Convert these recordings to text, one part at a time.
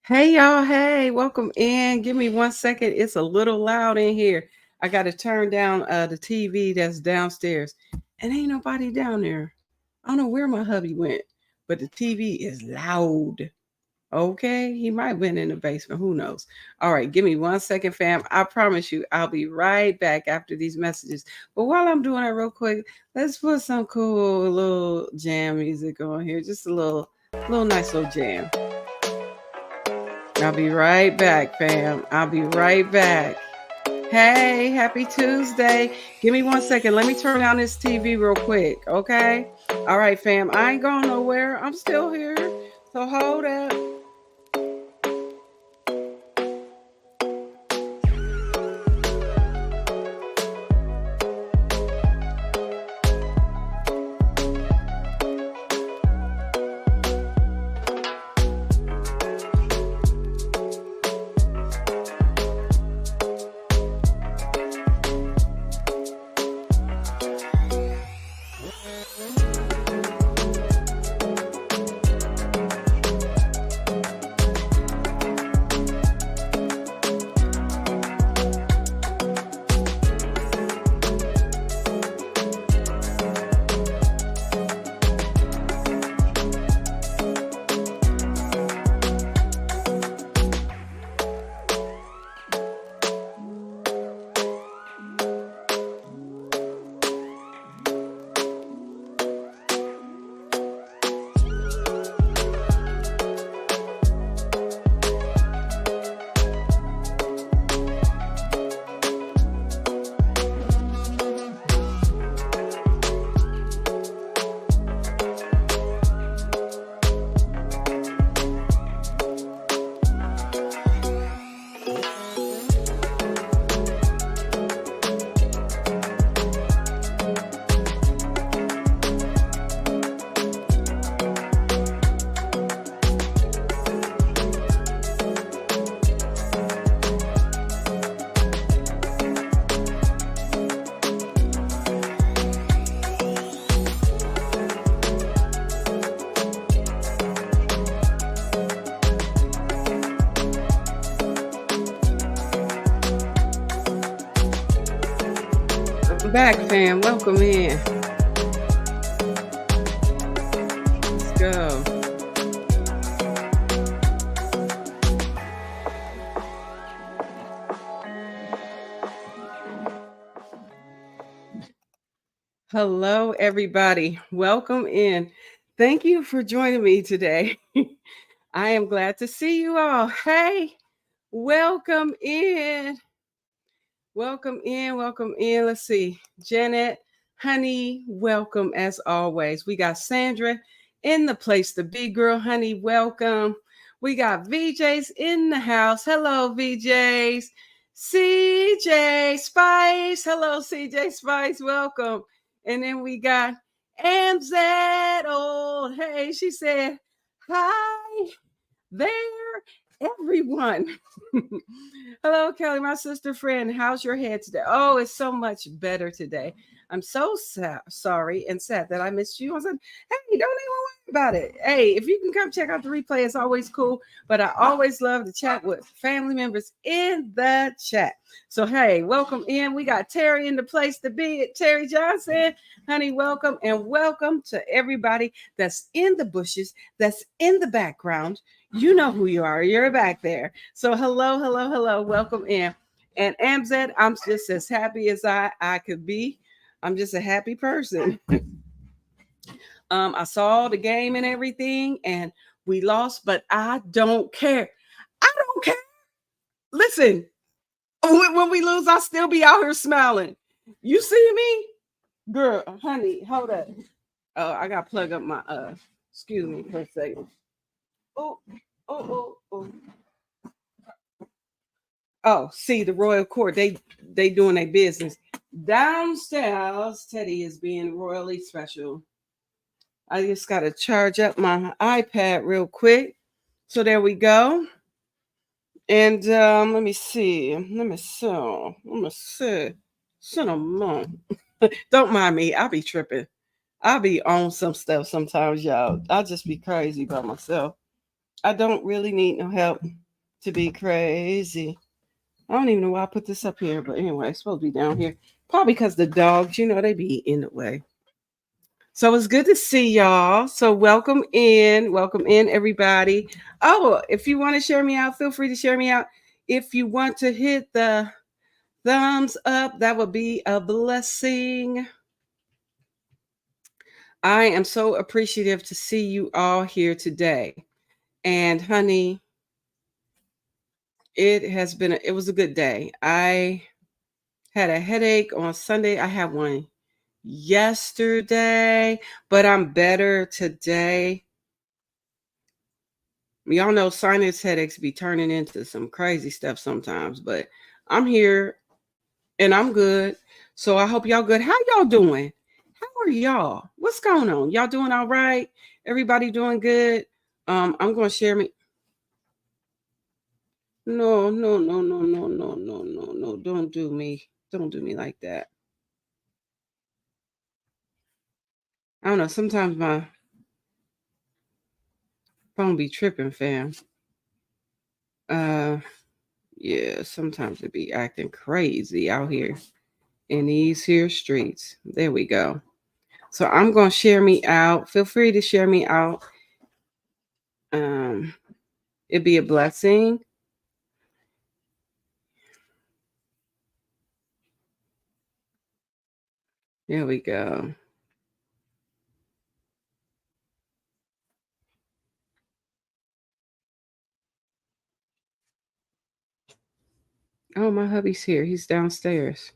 Hey y'all, hey, welcome in. Give me 1 second. It's a little loud in here. I got to turn down the TV that's downstairs. And ain't nobody down there. I don't know where my hubby went, but the TV is loud. Okay, he might have been in the basement. Who knows? All right, give me 1 second, fam. I promise you, I'll be right back after these messages. But while I'm doing that real quick, let's put some cool little jam music on here. Just a little nice little jam. I'll be right back, fam. I'll be right back. Hey, happy Tuesday. Give me 1 second. Let me turn down this TV real quick, okay? All right, fam. I ain't going nowhere. I'm still here. So hold up. Back, fam. Welcome in. Let's go. Hello, everybody. Welcome in. Thank you for joining me today. I am glad to see you all. Hey, welcome in. Welcome in. Welcome in. Let's see. Janet, honey, welcome as always. We got Sandra in the place to be, girl. Honey, welcome. We got VJs in the house. Hello, VJs. CJ Spice. Hello, CJ Spice. Welcome. And then we got MZ. Oh, hey, she said, hi there, everyone. Hello, Kelly, my sister friend. How's your head today? Oh, it's so much better today. I'm so sorry and sad that I missed you. I said, hey, don't even worry about it. Hey, if you can come check out the replay, it's always cool. But I always love to chat with family members in the chat. So, hey, welcome in. We got Terry in the place to be. Terry Johnson, honey, welcome. And welcome to everybody that's in the bushes, that's in the background. You know who you are. You're back there. So hello, hello, hello. Welcome in. And Amzed, I'm just as happy as I could be. I'm just a happy person. I saw the game and everything, and we lost, but I don't care. I don't care. Listen, when we lose, I'll still be out here smiling. You see me? Girl, honey, hold up. Oh, I got to plug up my, excuse me for a second. Oh. Oh, see the royal court. They doing their business. Downstairs, Teddy is being royally special. I just gotta charge up my iPad real quick. So there we go. And let me see. Cinnamon. Don't mind me. I'll be tripping. I'll be on some stuff sometimes, y'all. I'll just be crazy by myself. I don't really need no help to be crazy. I don't even know why I put this up here, but anyway, it's supposed to be down here. Probably because the dogs, they be in the way. So it's good to see y'all. So welcome in everybody. Oh, if you want to share me out, feel free to share me out. If you want to hit the thumbs up, that would be a blessing. I am so appreciative to see you all here today. And honey, it was a good day. I had a headache on Sunday. I had one yesterday, but I'm better today. Y'all know sinus headaches be turning into some crazy stuff sometimes, but I'm here and I'm good. So I hope y'all good. How y'all doing? How are y'all? What's going on? Y'all doing all right? Everybody doing good? I'm gonna share me. No, no, no, no, no, no, no, no, no. Don't do me. Don't do me like that. I don't know. Sometimes my phone be tripping, fam. Uh yeah, sometimes it be acting crazy out here in these here streets. There we go. So I'm gonna share me out. Feel free to share me out. Um, it'd be a blessing. There we go. Oh, my hubby's here. He's downstairs.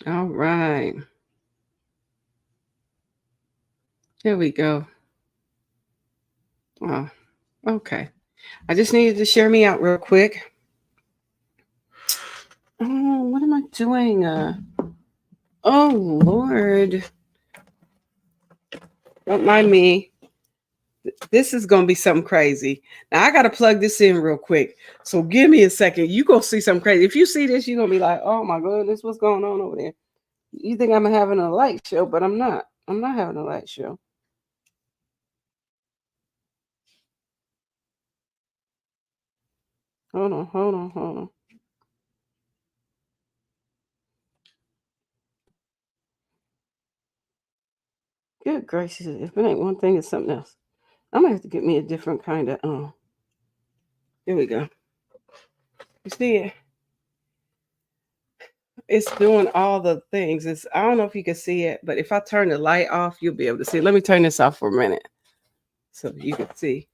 All right. There we go. Oh, okay. I just needed to share me out real quick. Oh, what am I doing? Oh Lord. Don't mind me. This is gonna be something crazy. Now I gotta plug this in real quick. So give me a second. You gonna see something crazy. If you see this, you're gonna be like, oh my goodness, what's going on over there? You think I'm having a light show, but I'm not. I'm not having a light show. Hold on, hold on, hold on. Good gracious. If it ain't one thing, it's something else. I'm gonna have to get me a different kind of here we go. You see it? It's doing all the things. I don't know if you can see it, but if I turn the light off, you'll be able to see it. Let me turn this off for a minute so you can see.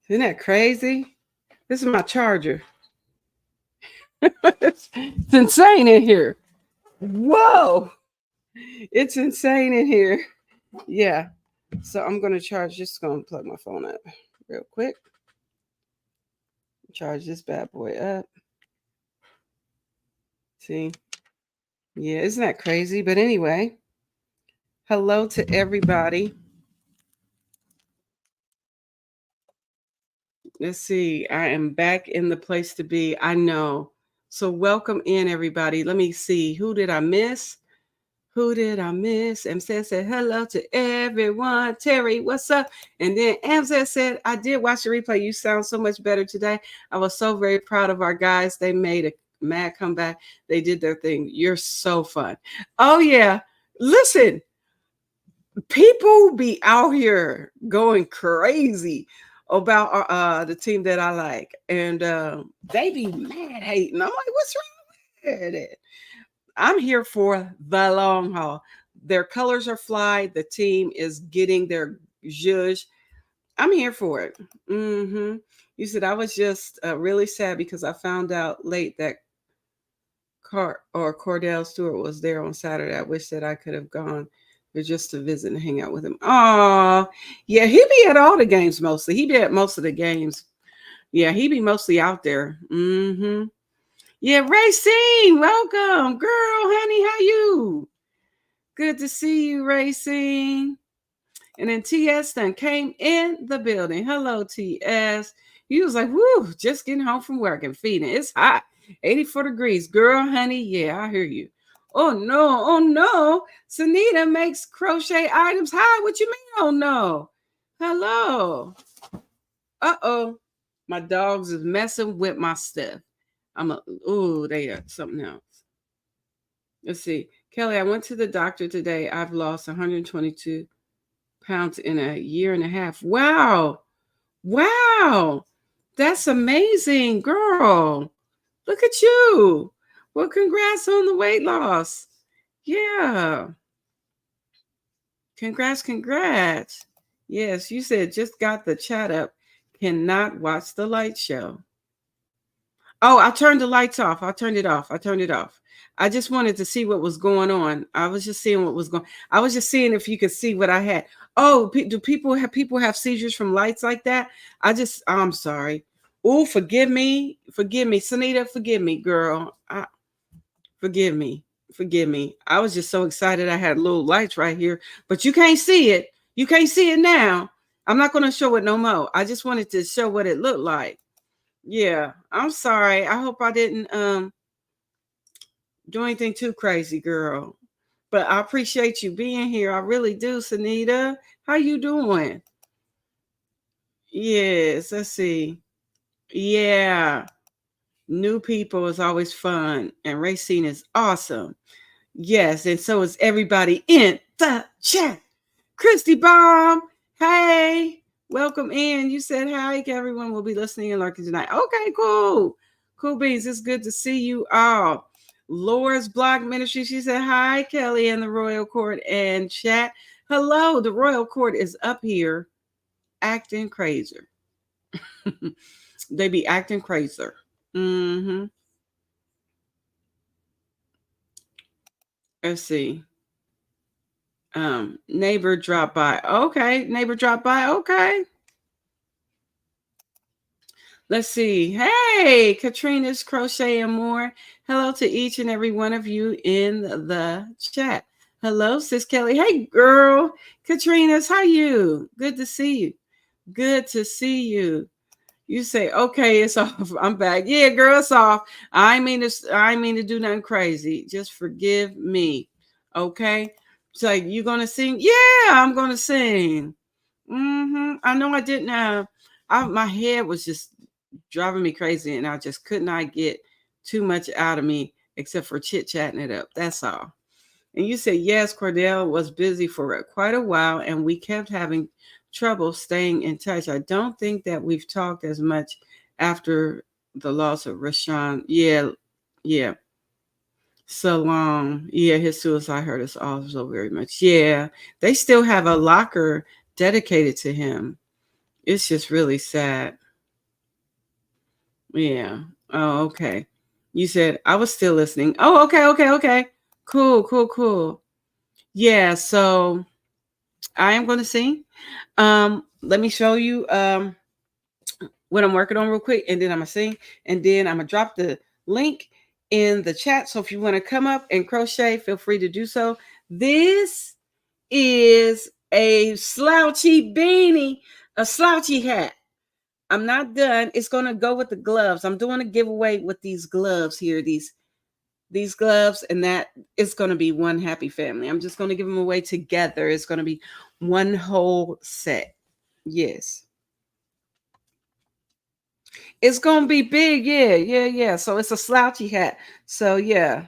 Isn't that crazy? This is my charger. It's insane in here. Whoa. It's insane in here. Yeah. So I'm gonna charge, just gonna plug my phone up real quick. Charge this bad boy up. See? Yeah, isn't that crazy? But anyway, hello to everybody. Let's see. I am back in the place to be. I know. So welcome in everybody. Let me see. Who did I miss? Who did I miss? Amzad said hello to everyone. Terry, what's up? And then Amzad said, I did watch the replay. You sound so much better today. I was so very proud of our guys. They made a mad comeback. They did their thing. You're so fun. Oh, yeah. Listen, people be out here going crazy about the team that I like. And they be mad hating. I'm like, what's wrong with it? I'm here for the long haul. Their colors are fly. The team is getting their zhuzh. I'm here for it. Mm-hmm. You said I was just really sad because I found out late that Cordell Stewart was there on Saturday. I wish that I could have gone there just to visit and hang out with him. Oh, yeah, he be at all the games mostly. He be at most of the games. Yeah, he be mostly out there. Mm-hmm. Yeah, Racine, welcome, girl, honey. How you? Good to see you, Racing. And then TS then came in the building. Hello, TS. You was like, woo, just getting home from work and feeding. It's hot. 84 degrees. Girl, honey, yeah, I hear you. Oh no. Sunita makes crochet items. Hi, what you mean? Oh no. Hello. Uh-oh. My dogs is messing with my stuff. They are something else. Let's see. Kelly, I went to the doctor today. I've lost 122 pounds in a year and a half. Wow. Wow. That's amazing, girl. Look at you. Well, congrats on the weight loss. Yeah. Congrats. Yes, you said just got the chat up. Cannot watch the light show. Oh, I turned the lights off. I turned it off. I just wanted to see what was going on. I was just seeing what was going. I was just seeing if you could see what I had. Oh, do people have seizures from lights like that? I'm sorry. Oh, forgive me, Sunita, forgive me, girl. Forgive me. I was just so excited. I had little lights right here, but you can't see it. You can't see it now. I'm not going to show it no more. I just wanted to show what it looked like. Yeah, I'm sorry. I hope I didn't do anything too crazy, girl. But I appreciate you being here. I really do, Sunita. How you doing? Yes, let's see. Yeah. New people is always fun. And Racine is awesome. Yes, and so is everybody in the chat. Christy Bomb, hey, welcome in. You said hi. Everyone will be listening and lurking tonight. Okay, cool. Cool beans. It's good to see you all. Laura's Blog Ministry. She said hi, Kelly and the Royal Court and chat. Hello, the Royal Court is up here acting crazy. They be acting crazy. Mm-hmm. Let's see. Neighbor dropped by. Okay, neighbor dropped by. Okay. Let's see. Hey, Katrina's Crochet and More. Hello to each and every one of you in the chat. Hello, Sis Kelly. Hey, girl. Katrina's, how you? Good to see you. Good to see you. You say, okay, it's off. I'm back. Yeah, girl, it's off. I mean to do nothing crazy. Just forgive me. Okay. It's like, you gonna sing? Yeah, I'm gonna sing. I know I didn't my head was just driving me crazy, and I just could not get too much out of me except for chit-chatting it up. That's all. And you said, yes, Cordell was busy for quite a while, and we kept having trouble staying in touch. I don't think that we've talked as much after the loss of Rashawn. Yeah. So long. Yeah, his suicide hurt us all so very much. Yeah, they still have a locker dedicated to him. It's just really sad. Yeah. Oh, okay. You said I was still listening. Oh, okay. Cool. Yeah, so I am going to sing. Let me show you what I'm working on real quick, and then I'm going to sing, and then I'm going to drop the link in the chat. So if you want to come up and crochet, feel free to do so. This is a slouchy beanie, a slouchy hat. I'm not done. It's going to go with the gloves. I'm doing a giveaway with these gloves here, these gloves, and that is going to be one happy family. I'm just going to give them away together. It's going to be one whole set. Yes. It's going to be big. Yeah. So it's a slouchy hat. So yeah.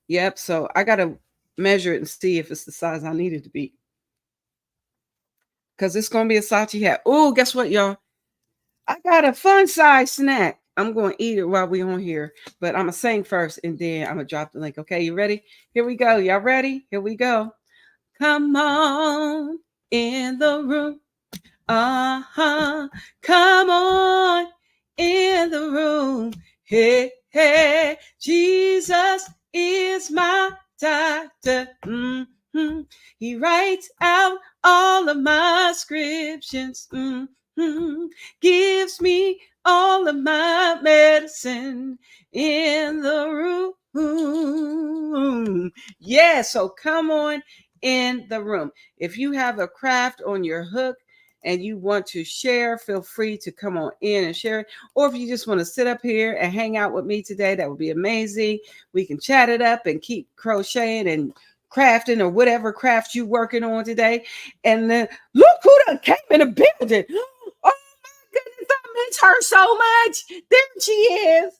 Yep. So I got to measure it and see if it's the size I need it to be. Because it's going to be a slouchy hat. Oh, guess what, y'all? I got a fun size snack. I'm going to eat it while we're on here. But I'm going to sing first, and then I'm going to drop the link. Okay, you ready? Here we go. Y'all ready? Here we go. Come on in the room. Come on in the room. Hey, Jesus is my doctor. He writes out all of my scriptures. Gives me all of my medicine in the room. Yeah, so come on in the room. If you have a craft on your hook and you want to share, feel free to come on in and share it. Or if you just want to sit up here and hang out with me today, that would be amazing. We can chat it up and keep crocheting and crafting or whatever craft you working on today. And then look who done came in the building. Oh my goodness, I miss her so much. There she is.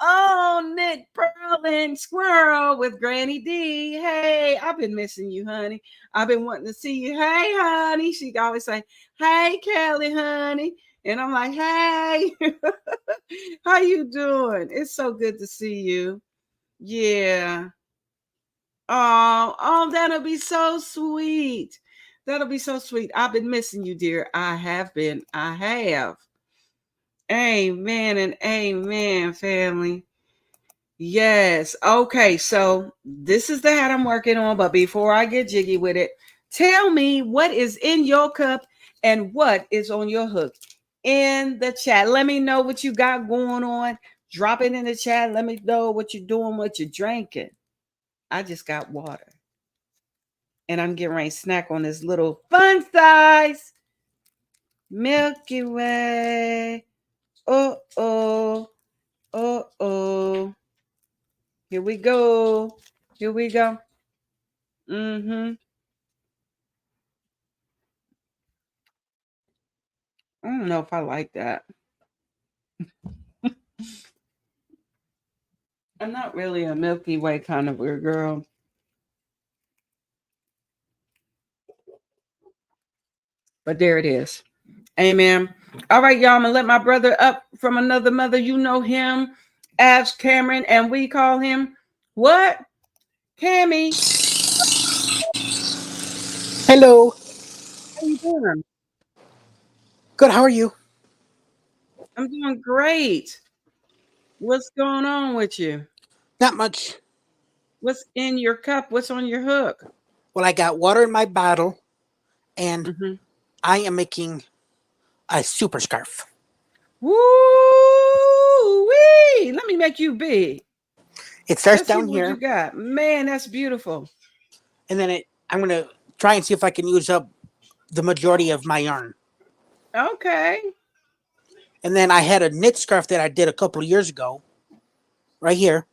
Oh, Knit Pearl and Squirrel with Granny D. Hey, I've been missing you, honey. I've been wanting to see you. Hey, honey. She always say, hey, Kelly, honey. And I'm like, hey, how you doing? It's so good to see you. Yeah. Oh, that'll be so sweet. That'll be so sweet. I've been missing you, dear. I have been. I have. Amen and amen, family. Yes. Okay. So this is the hat I'm working on. But before I get jiggy with it, tell me what is in your cup and what is on your hook in the chat. Let me know what you got going on. Drop it in the chat. Let me know what you're doing, what you're drinking. I just got water. And I'm getting ready to snack on this little fun size Milky Way. Oh, oh, oh, oh. Here we go. Here we go. Mm-hmm. I don't know if I like that. I'm not really a Milky Way kind of weird girl. But there it is. Amen. All right, y'all. I'm gonna let my brother up from another mother. You know him as Cameron, and we call him what? Cammy. Hello. How you doing? Good. How are you? I'm doing great. What's going on with you? Not much. What's in your cup? What's on your hook? Well, I got water in my bottle, and Mm-hmm. I am making a super scarf. Woo wee! Let me make you big. It starts Let's see down what you here, got. Man, that's beautiful. and then I'm gonna try and see if I can use up the majority of my yarn. Okay. And then I had a knit scarf that I did a couple of years ago, right here,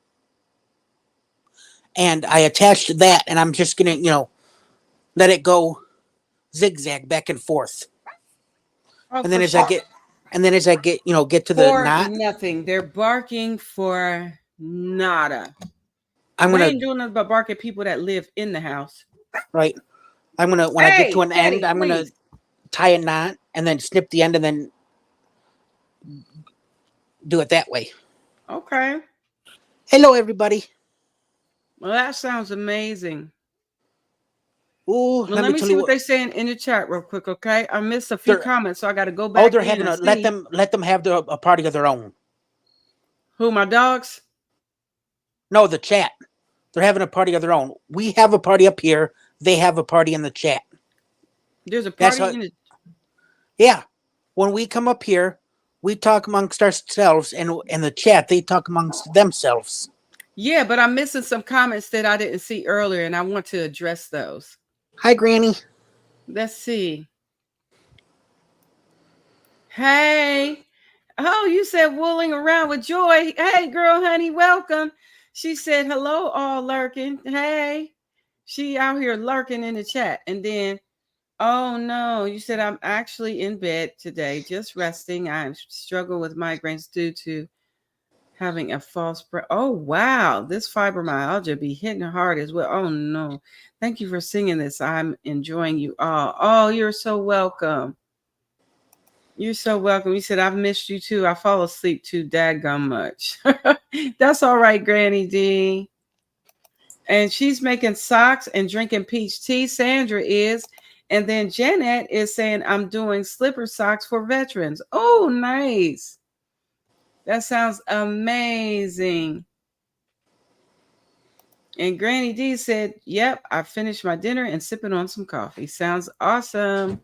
and I attached that, and I'm just gonna, let it go zigzag back and forth. Oh, And then for as I sure. get, get to the For knot, nothing. They're barking for nada. I'm They gonna ain't doing nothing but bark at people that live in the house. right. I'm gonna when I get to Hey, an end, Teddy, I'm gonna please. tie a knot and then snip the end and then do it that way. Okay. Hello, everybody. Well, that sounds amazing. Ooh, Well, let let me me tell see you what what they're saying in the chat real quick, okay? I missed a few they're. comments, so I got to go Oh, back they're in having and a see let them have a party of their own. who my dogs. No, the chat. They're having a party of their own. We have a party up here. They have a party in the chat. There's a That's party how. in it. Yeah, when we come up here, we talk amongst ourselves, and in the chat, they talk amongst themselves. Yeah, but I'm missing some comments that I didn't see earlier, and I want to address those. Hi, Granny. Let's see. Hey. Oh, you said wooling around with joy. Hey, girl, honey, welcome. She said, hello, all lurking. Hey. She out here lurking in the chat. And then, oh no, you said I'm actually in bed today, just resting. I struggle with migraines due to having a false breath. Oh wow, this fibromyalgia be hitting hard as well. Oh no. Thank you for singing this. I'm enjoying you all. Oh, you're so welcome. You're so welcome. You said I've missed you too. I fall asleep too daggum much. That's all right, Granny D. And she's making socks and drinking peach tea. Sandra is. And then Janet is saying, I'm doing slipper socks for veterans. Oh, nice. That sounds amazing. And Granny D said, yep, I finished my dinner and sipping on some coffee. Sounds awesome.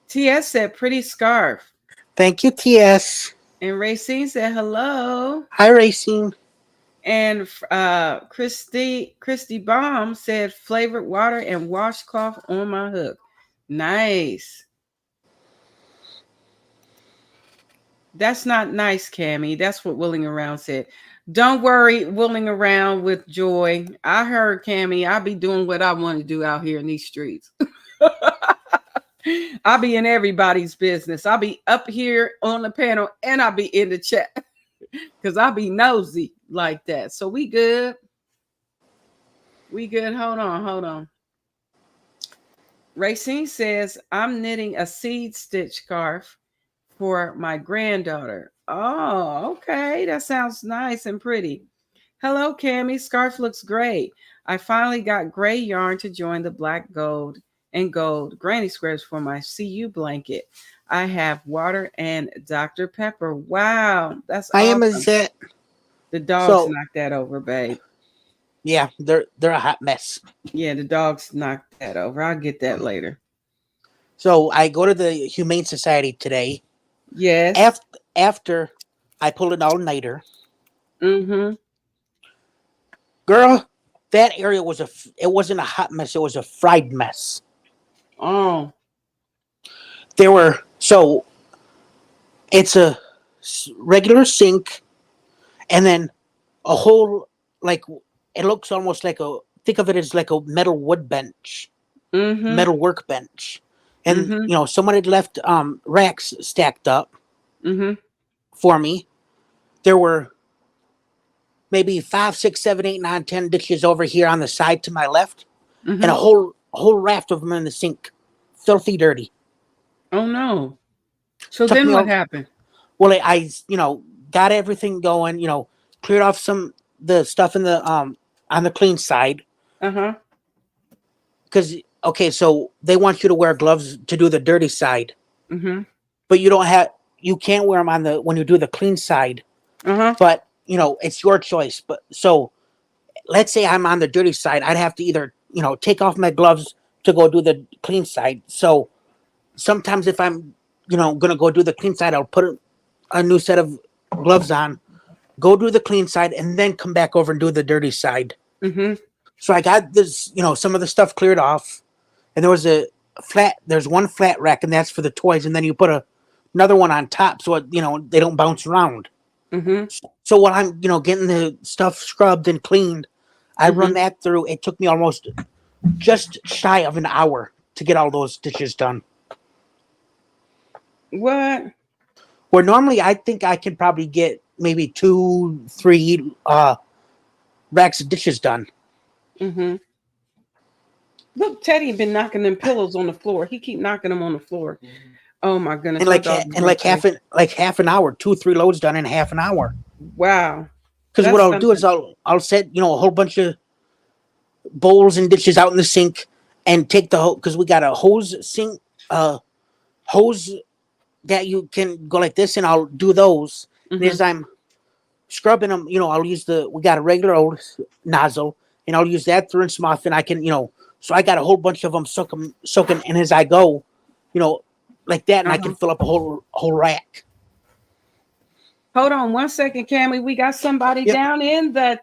TS said, pretty scarf. Thank you, TS. And Racine said, hello. Hi, Racing. And Christy Baum said flavored water and washcloth on my hook. Nice. That's not nice, Cammy. That's what Willing Around said. Don't worry, Willing Around with Joy. I heard Cammy. I'll be doing what I want to do out here in these streets. I'll be in everybody's business. I'll be up here on the panel and I'll be in the chat because I'll be nosy like that. So we good. We good. Hold on. Hold on. Racine says, I'm knitting a seed stitch scarf for my granddaughter. Oh, okay. That sounds nice and pretty. Hello, Cammy. Scarf looks great. I finally got gray yarn to join the black gold and gold granny squares for my CU blanket. I have water and Dr. Pepper. Wow, that's I am awesome. is that The dogs knocked that over, babe. yeah, they're a hot mess. Yeah, the dogs knocked that over. I'll get that later. So I go to the Humane Society today. Yes. After I pulled an all-nighter. Mm-hmm. Girl, that area it wasn't a hot mess, it was a fried mess. Oh. It's a regular sink and then a whole, like, it looks almost like think of it as like a metal wood bench, metal workbench. And, someone had left racks stacked up for me. There were maybe 5, 6, 7, 8, 9, 10 dishes over here on the side to my left, and a whole raft of them in the sink, filthy dirty. Oh no! So then what happened? Well, I got everything going. Cleared off the stuff in the on the clean side. Because so they want you to wear gloves to do the dirty side. But you can't wear them when you do the clean side. But it's your choice. But so let's say I'm on the dirty side, I'd have to either take off my gloves to go do the clean side. So sometimes if I'm gonna go do the clean side, I'll put a new set of gloves on, go do the clean side, and then come back over and do the dirty side. So I got this, some of the stuff cleared off, and there's one flat rack, and that's for the toys, and then you put another one on top so they don't bounce around. So while I'm getting the stuff scrubbed and cleaned, I run that through. It took me almost just shy of an hour to get all those dishes done. What? Where normally I think I can probably get maybe 2, 3 racks of dishes done. Look, Teddy been knocking them pillows on the floor. He keep knocking them on the floor. Oh my goodness! And half an hour, 2, 3 loads done in half an hour. Wow! Because what I'll do is I'll set a whole bunch of bowls and dishes out in the sink and take because we got a hose sink hose that you can go like this, and I'll do those. And as I'm scrubbing them, I'll use we got a regular old nozzle, and I'll use that to rinse them off, and I can so I got a whole bunch of them soaking, and as I go, like that, and I can fill up a whole rack. Hold on 1 second, Cammy. We got somebody down in the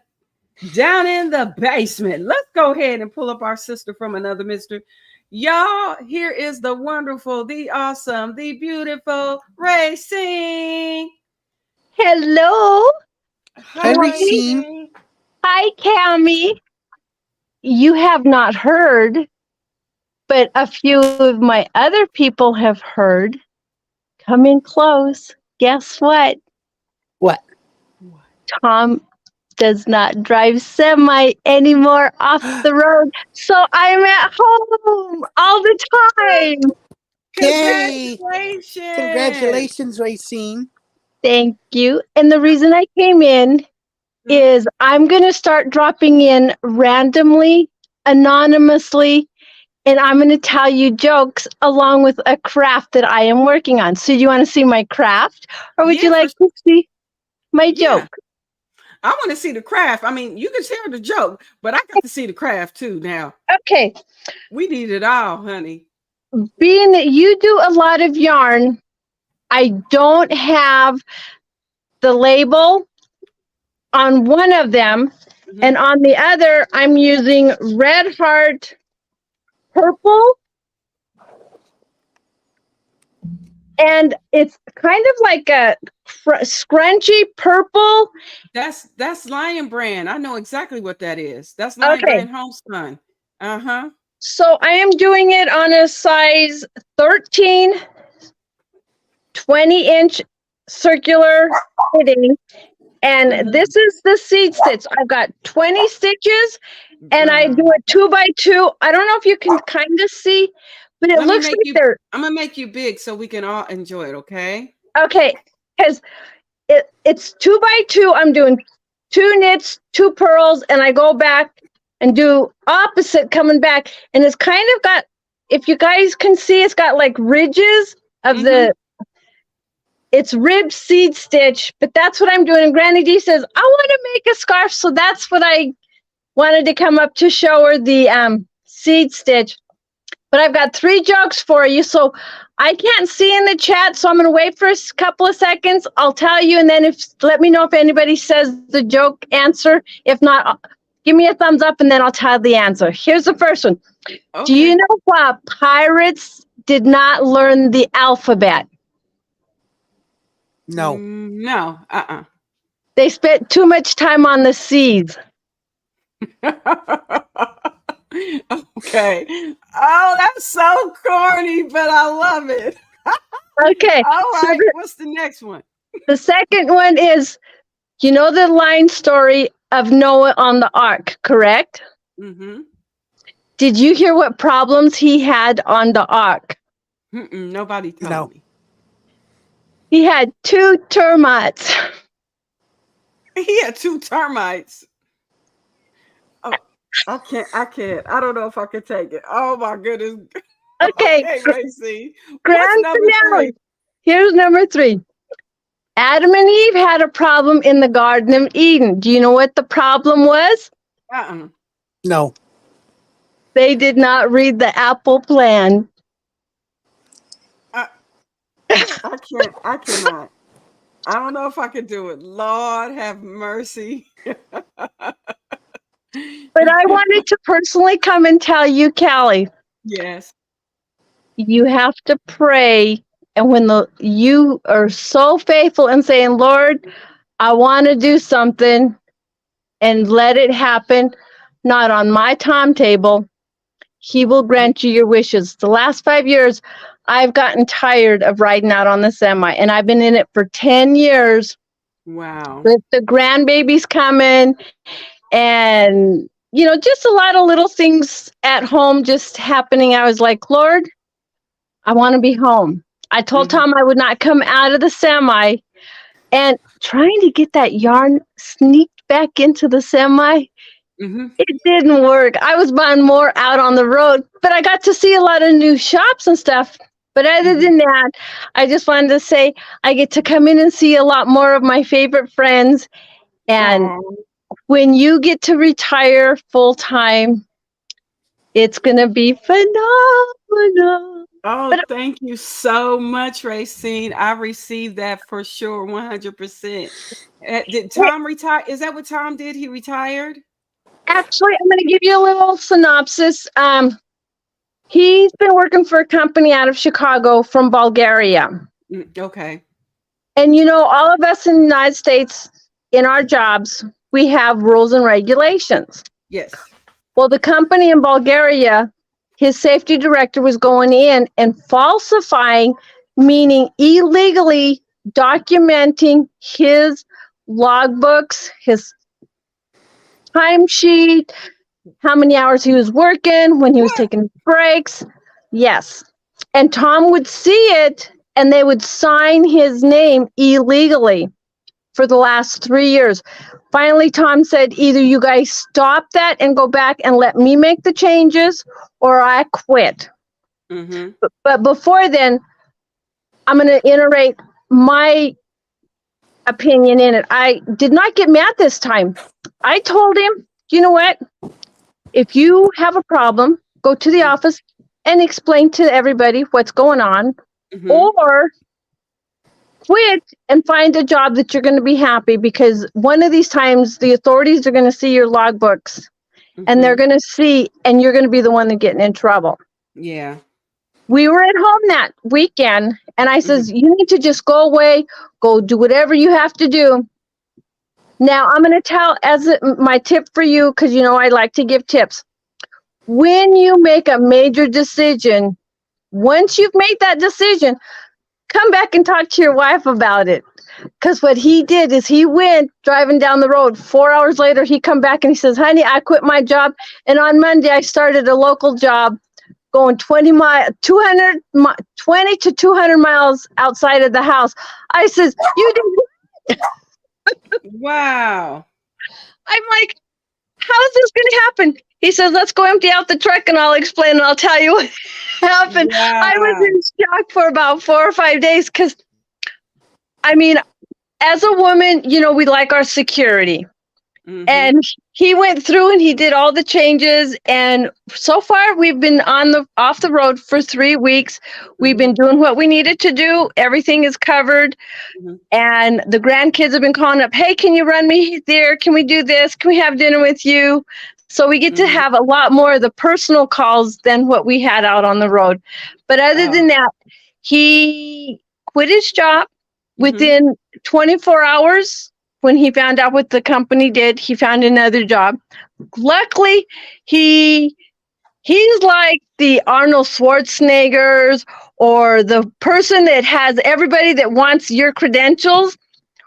basement. Let's go ahead and pull up our sister from another mister. Y'all, here is the wonderful, the awesome, the beautiful Racine. Hello. Hi, Racine. Hi, Cammy. You have not heard, but a few of my other people have heard. Come in close. Guess what? What? Tom does not drive semi anymore off the road, so I'm at home all the time. Congratulations! Congratulations, Racine. Thank you. And the reason I came in is I'm going to start dropping in randomly, anonymously, and I'm going to tell you jokes along with a craft that I am working on. So do you want to see my craft, or would you like to see my joke? I want to see the craft. I mean, you can share the joke, but I got to see the craft too now. Okay. We need it all, honey. Being that you do a lot of yarn, I don't have the label on one of them, and on the other, I'm using Red Heart Purple. And it's kind of like a scrunchy purple. That's Lion Brand. I know exactly what that is. That's Lion Brand Homespun. So I am doing it on a size 13, 20-inch circular fitting. And this is the seed stitch. I've got 20 stitches, and I do a 2x2. I don't know if you can kind of see, but it looks like they're... I'm going to make you big so we can all enjoy it, okay? Okay, because it's 2x2. I'm doing 2 knits, 2 purls, and I go back and do opposite coming back. And it's kind of got, if you guys can see, it's got like ridges of it's rib seed stitch, but that's what I'm doing. And Granny D says, I want to make a scarf. So that's what I wanted to come up to show her, the seed stitch. But I've got 3 jokes for you. So I can't see in the chat. So I'm going to wait for a couple of seconds. I'll tell you. And then let me know if anybody says the joke answer. If not, give me a thumbs up and then I'll tell the answer. Here's the first one. Okay. Do you know why pirates did not learn the alphabet? No. No. They spent too much time on the seas. Okay. Oh, that's so corny, but I love it. Okay. All right. What's the next one? The second one is, you know the line story of Noah on the ark, correct? Did you hear what problems he had on the ark? Nobody told me. He had 2 termites. He had 2 termites. Oh, I can't. I don't know if I can take it. Oh my goodness. Okay. Gracie. Grand finale. Here's number 3. Adam and Eve had a problem in the Garden of Eden. Do you know what the problem was? No. They did not read the apple plan. I cannot. I don't know if I could do it. Lord have mercy. But I wanted to personally come and tell you, Callie. Yes. You have to pray. And when you are so faithful and saying, Lord, I want to do something and let it happen, not on my timetable, He will grant you your wishes. The last 5 years, I've gotten tired of riding out on the semi, and I've been in it for 10 years. Wow. With the grandbabies coming and, just a lot of little things at home just happening. I was like, Lord, I want to be home. I told Tom I would not come out of the semi, and trying to get that yarn sneaked back into the semi. It didn't work. I was buying more out on the road, but I got to see a lot of new shops and stuff. But other than that, I just wanted to say I get to come in and see a lot more of my favorite friends. And when you get to retire full time, it's going to be phenomenal. Oh, thank you so much, Racine. I received that for sure, 100%. Did Tom retire? Is that what Tom did? He retired? Actually, I'm going to give you a little synopsis. He's been working for a company out of Chicago from Bulgaria. Okay. And all of us in the United States, in our jobs, we have rules and regulations. Yes. Well, the company in Bulgaria, his safety director was going in and falsifying, meaning illegally documenting his logbooks, his timesheet, how many hours he was working, when he was taking breaks. Yes. And Tom would see it, and they would sign his name illegally for the last 3 years. Finally, Tom said, either you guys stop that and go back and let me make the changes, or I quit. But before then, I'm going to iterate my opinion in it. I did not get mad this time. I told him, you know what? If you have a problem, go to the office and explain to everybody what's going on, or quit and find a job that you're going to be happy, because one of these times the authorities are going to see your logbooks and they're going to see, and you're going to be the one that's getting in trouble. Yeah. We were at home that weekend and I says, you need to just go away, go do whatever you have to do. Now I'm going to tell my tip for you, because you know I like to give tips. When you make a major decision, once you've made that decision, come back and talk to your wife about it. Because what he did is he went driving down the road. 4 hours later, he come back and he says, honey, I quit my job. And on Monday, I started a local job going 20 to 200 miles outside of the house. I says, you did. Wow. I'm like, how is this going to happen? He says, let's go empty out the truck and I'll explain and I'll tell you what happened. Wow. I was in shock for about 4 or 5 days because, I mean, as a woman, you know, we like our security. And he went through and he did all the changes. And so far, we've been off the road for 3 weeks. We've been doing what we needed to do. Everything is covered. And the grandkids have been calling up, hey, can you run me there? Can we do this? Can we have dinner with you? So we get to have a lot more of the personal calls than what we had out on the road. But other than that, he quit his job within 24 hours. When he found out what the company did, he found another job. Luckily, he's like the Arnold Schwarzeneggers, or the person that has everybody that wants your credentials,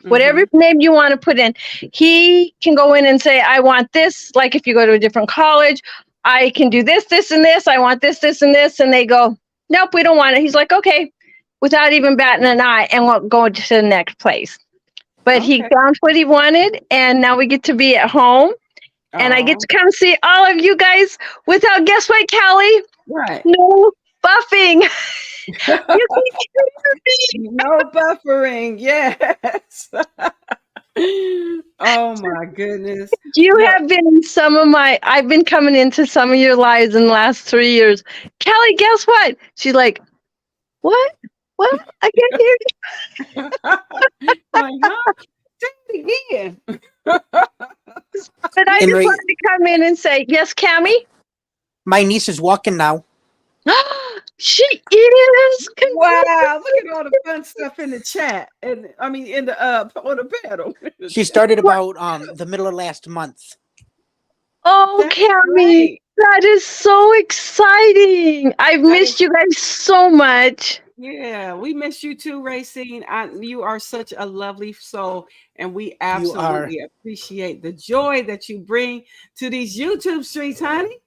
whatever name you want to put in. He can go in and say, I want this. Like if you go to a different college, I can do this, this, and this. I want this, this, and this. And they go, nope, we don't want it. He's like, okay, without even batting an eye, and we'll go to the next place. But he found what he wanted, and now we get to be at home. And I get to come see all of you guys without, guess what, Callie? Right. No buffing. No buffering. Yes. Oh my goodness. You have been in I've been coming into some of your lives in the last 3 years. Callie, guess what? She's like, what? What? I can't hear you. Like, huh? Say it again. But I just wanted to come in and say, yes, Cammie? My niece is walking now. She is. Wow, look at all the fun stuff in the chat. And I mean in the on the panel. She started about the middle of last month. Oh, Cammie, that is so exciting. I've missed you guys so much. Yeah, we miss you too, Racine. You are such a lovely soul, and we absolutely appreciate the joy that you bring to these YouTube streets, honey.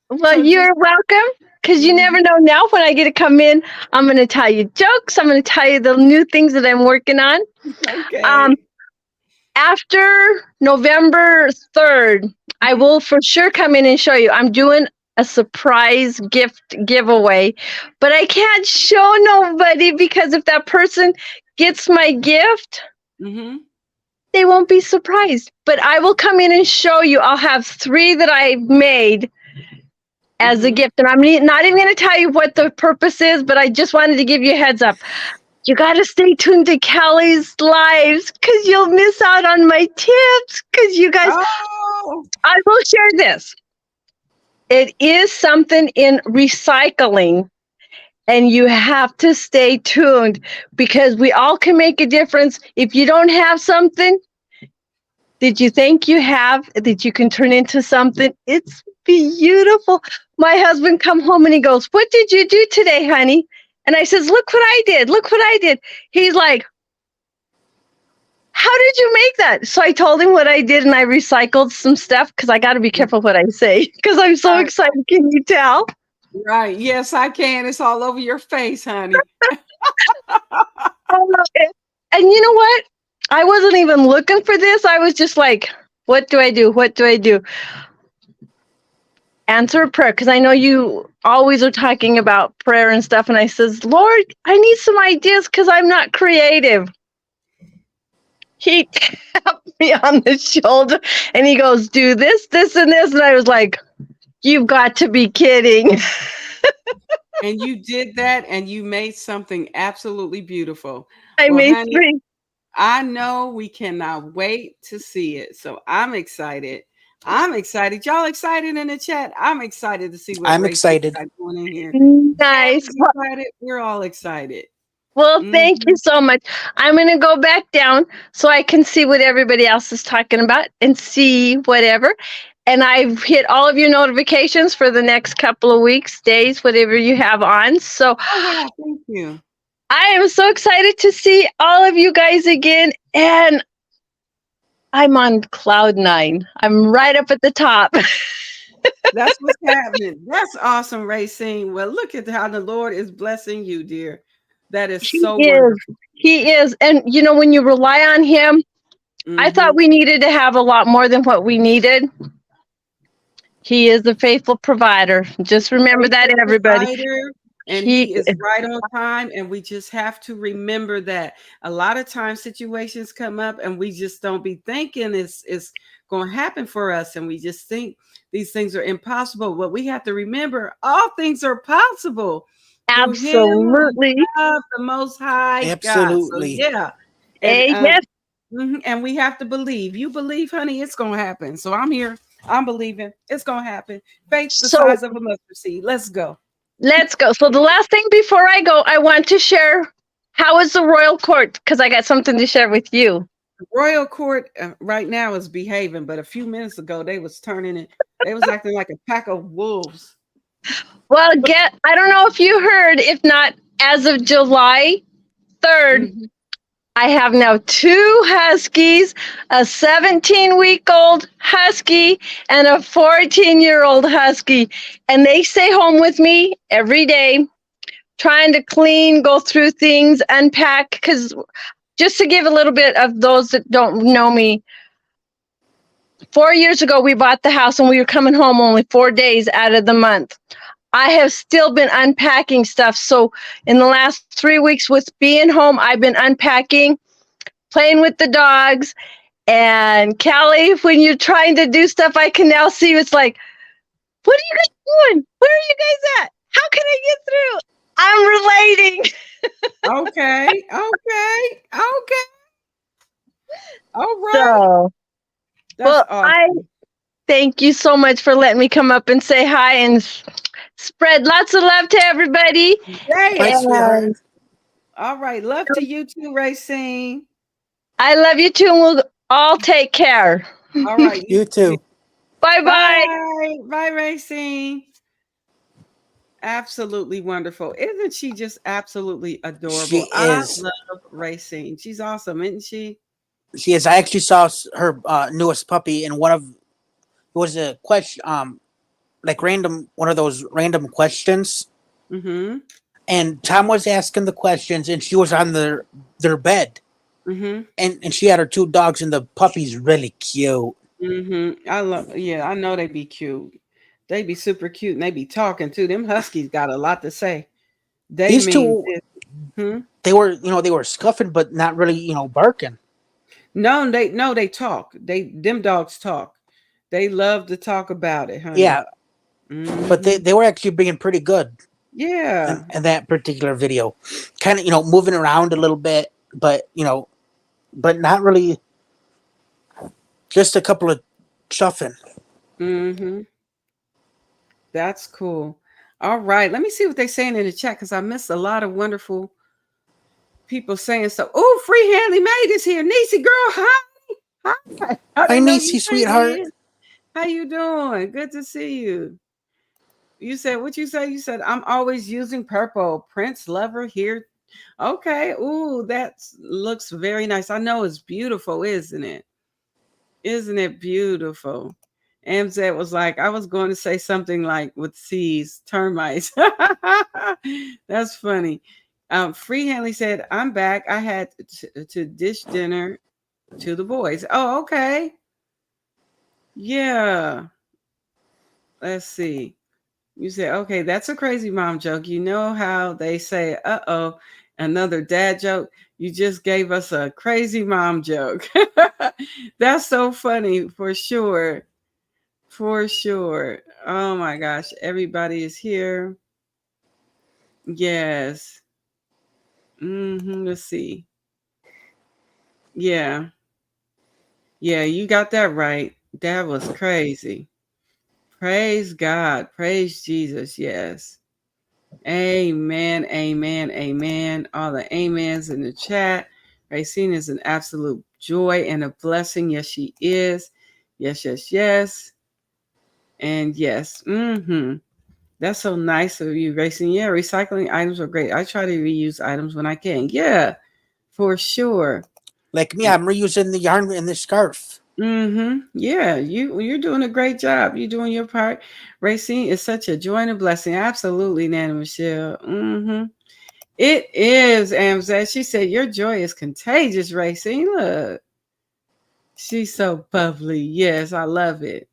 Well, you're welcome, because you never know. Now when I get to come in, I'm going to tell you jokes. I'm going to tell you the new things that I'm working on. Okay. After November 3rd, I will for sure come in and show you. I'm doing a surprise gift giveaway, but I can't show nobody, because if that person gets my gift, they won't be surprised. But I will come in and show you. I'll have 3 that I've made as a gift, and I'm not even going to tell you what the purpose is, but I just wanted to give you a heads up. You got to stay tuned to Callie's lives, because you'll miss out on my tips, because you guys, I will share this. It is something in recycling, and you have to stay tuned, because we all can make a difference. If you don't have something that you think you have, that you can turn into something, it's beautiful. My husband come home and he goes, what did you do today, honey? And I says, look what I did. Look what I did. He's like, how did you make that? So I told him what I did, and I recycled some stuff, because I got to be careful what I say, because I'm so excited. Can you tell? Right. Yes, I can. It's all over your face, honey. And you know what? I wasn't even looking for this. I was just like, what do I do? What do I do? Answer a prayer, because I know you always are talking about prayer and stuff. And I says, Lord, I need some ideas, because I'm not creative. He tapped me on the shoulder and he goes, do this, this, and this. And I was like, you've got to be kidding. And you did that and you made something absolutely beautiful. I Well, made honey, 3. I know we cannot wait to see it. So I'm excited. I'm excited. Y'all excited in the chat? I'm excited to see what I'm Racing excited. got going in here. Nice. Tammy's excited. We're all excited. Well, thank you Mhm. so much. I'm going to go back down so I can see what everybody else is talking about and see whatever. And I've hit all of your notifications for the next couple of weeks, days, whatever you have on. So Oh wow, thank you. I am so excited to see all of you guys again. And I'm on cloud 9. I'm right up at the top. That's what's happening. That's awesome, Racing. Well, look at how the Lord is blessing you, dear. That is He so is. wonderful. He is. And you know, when you rely on him, I thought Hmm. we needed to have a lot more than what we needed. He is a faithful provider. Just remember that, Faithful everybody. provider, and He he is right on time. And we just have to remember that a lot of times situations come up and we just don't be thinking it's going to happen for us. And we just think these things are impossible. But we have to remember all things are possible through him who absolutely. loves the most high God. So Absolutely. yeah. And Yes. and we have to believe. You believe, honey, it's gonna happen. So I'm here. I'm believing it's gonna happen. Faith the So size of a mustard seed. Let's go. let's go. So the last thing before I go, I want to share how is the royal court? Because I got something to share with you. Royal Court right now is behaving, but a few minutes ago they was turning it. They was acting like a pack of wolves. Well, I don't know if you heard, if not, as of July 3rd, Mhm. I have now 2 huskies, a 17-week-old husky and a 14-year-old husky. And they stay home with me every day, trying to clean, go through things, unpack. Because just to give a little bit of those that don't know me, 4 years ago, we bought the house and we were coming home only 4 days out of the month. I have still been unpacking stuff. So in the last 3 weeks with being home, I've been unpacking, playing with the dogs. And Callie, when you're trying to do stuff, I can now see it's like, what are you guys doing? Where are you guys at? How can I get through? I'm relating. Okay. Okay. Okay. All right. So, That's well, I awesome. thank you so much for letting me come up and say hi and spread lots of love to everybody. Yay. Bye, sweetheart. And All right. Love to you too, Racine. I love you too, and we'll all take care. All right. You too. Bye bye. Bye. Bye, Racine. Absolutely wonderful. Isn't she just absolutely She adorable? I is. love Racine. She's awesome, isn't she? She is. I actually saw her newest puppy in one of it was a question like random one of those random questions, Mm-hmm. and Tom was asking the questions, and she was on their bed, Mm-hmm. and she had her 2 dogs, and the puppy's really cute. Mm-hmm. I love, yeah, I know they be cute. They be super cute and they be talking too. Them huskies got a lot to say. They These mean two, this. Hmm? they were scuffing, but not really, barking. No, they talk. Them dogs talk. They love to talk about it, honey. Yeah, but Mm-hmm. they were actually being pretty good Yeah. in that particular video, kind of moving around a little bit, but but not really, just a couple of chuffing. Mm-hmm. That's cool. All right. Let me see what they're saying in the chat because I missed a lot of wonderful people saying so. Oh, Free Handly Maid is here. Niecy girl, hi. Hi. I Hi, didn't know you Niecy, came sweetheart. in. How you doing? Good to see you. You said what you say? You said I'm always using purple. Prince lover here. Okay. Ooh, that looks very nice. I know it's beautiful, isn't it? Isn't it beautiful? Amzet was like, I was going to say something like with C's, termites. That's funny. Free Hanley said, I'm back. I had to dish dinner to the boys. Oh, okay. Yeah. Let's see. You say, okay, that's a crazy mom joke. You know how they say, uh-oh, another dad joke? You just gave us a crazy mom joke. That's so funny for sure. For sure. Oh my gosh, everybody is here. Yes. Let's see. Yeah. Yeah, you got that right. That was crazy. Praise God. Praise Jesus. Yes. Amen. Amen. Amen. All the amens in the chat. Racine is an absolute joy and a blessing. Yes, she is. Yes, yes, yes. And yes. That's so nice of you, Racine. Yeah, recycling items are great. I try to reuse items when I can. Yeah, for sure. Like me, I'm reusing the yarn in this scarf. Yeah, you're doing a great job. You're doing your part. Racine is such a joy and a blessing. Absolutely, Nana Michelle. It is, Amzette. She said your joy is contagious, Racine. Look, she's so bubbly. Yes, I love it.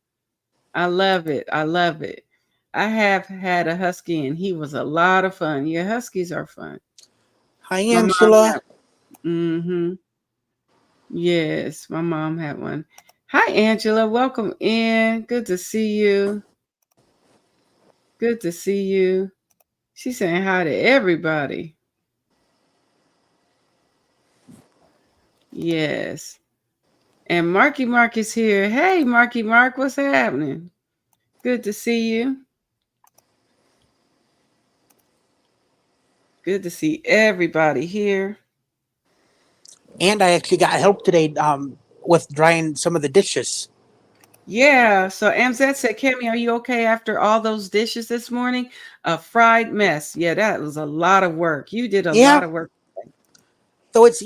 I love it. I love it. I have had a husky, and he was a lot of fun. Yeah, huskies are fun. Hi, My mom Angela. had. Yes, my mom had one. Hi, Angela. Welcome in. Good to see you. Good to see you. She's saying hi to everybody. Yes. And Marky Mark is here. Hey, Marky Mark, what's happening? Good to see you. Good to see everybody here. And I actually got help today with drying some of the dishes. Yeah. So Amzette said, Cammy, are you okay after all those dishes this morning? A fried mess. Yeah, that was a lot of work. You did a Yeah, lot of work. though it's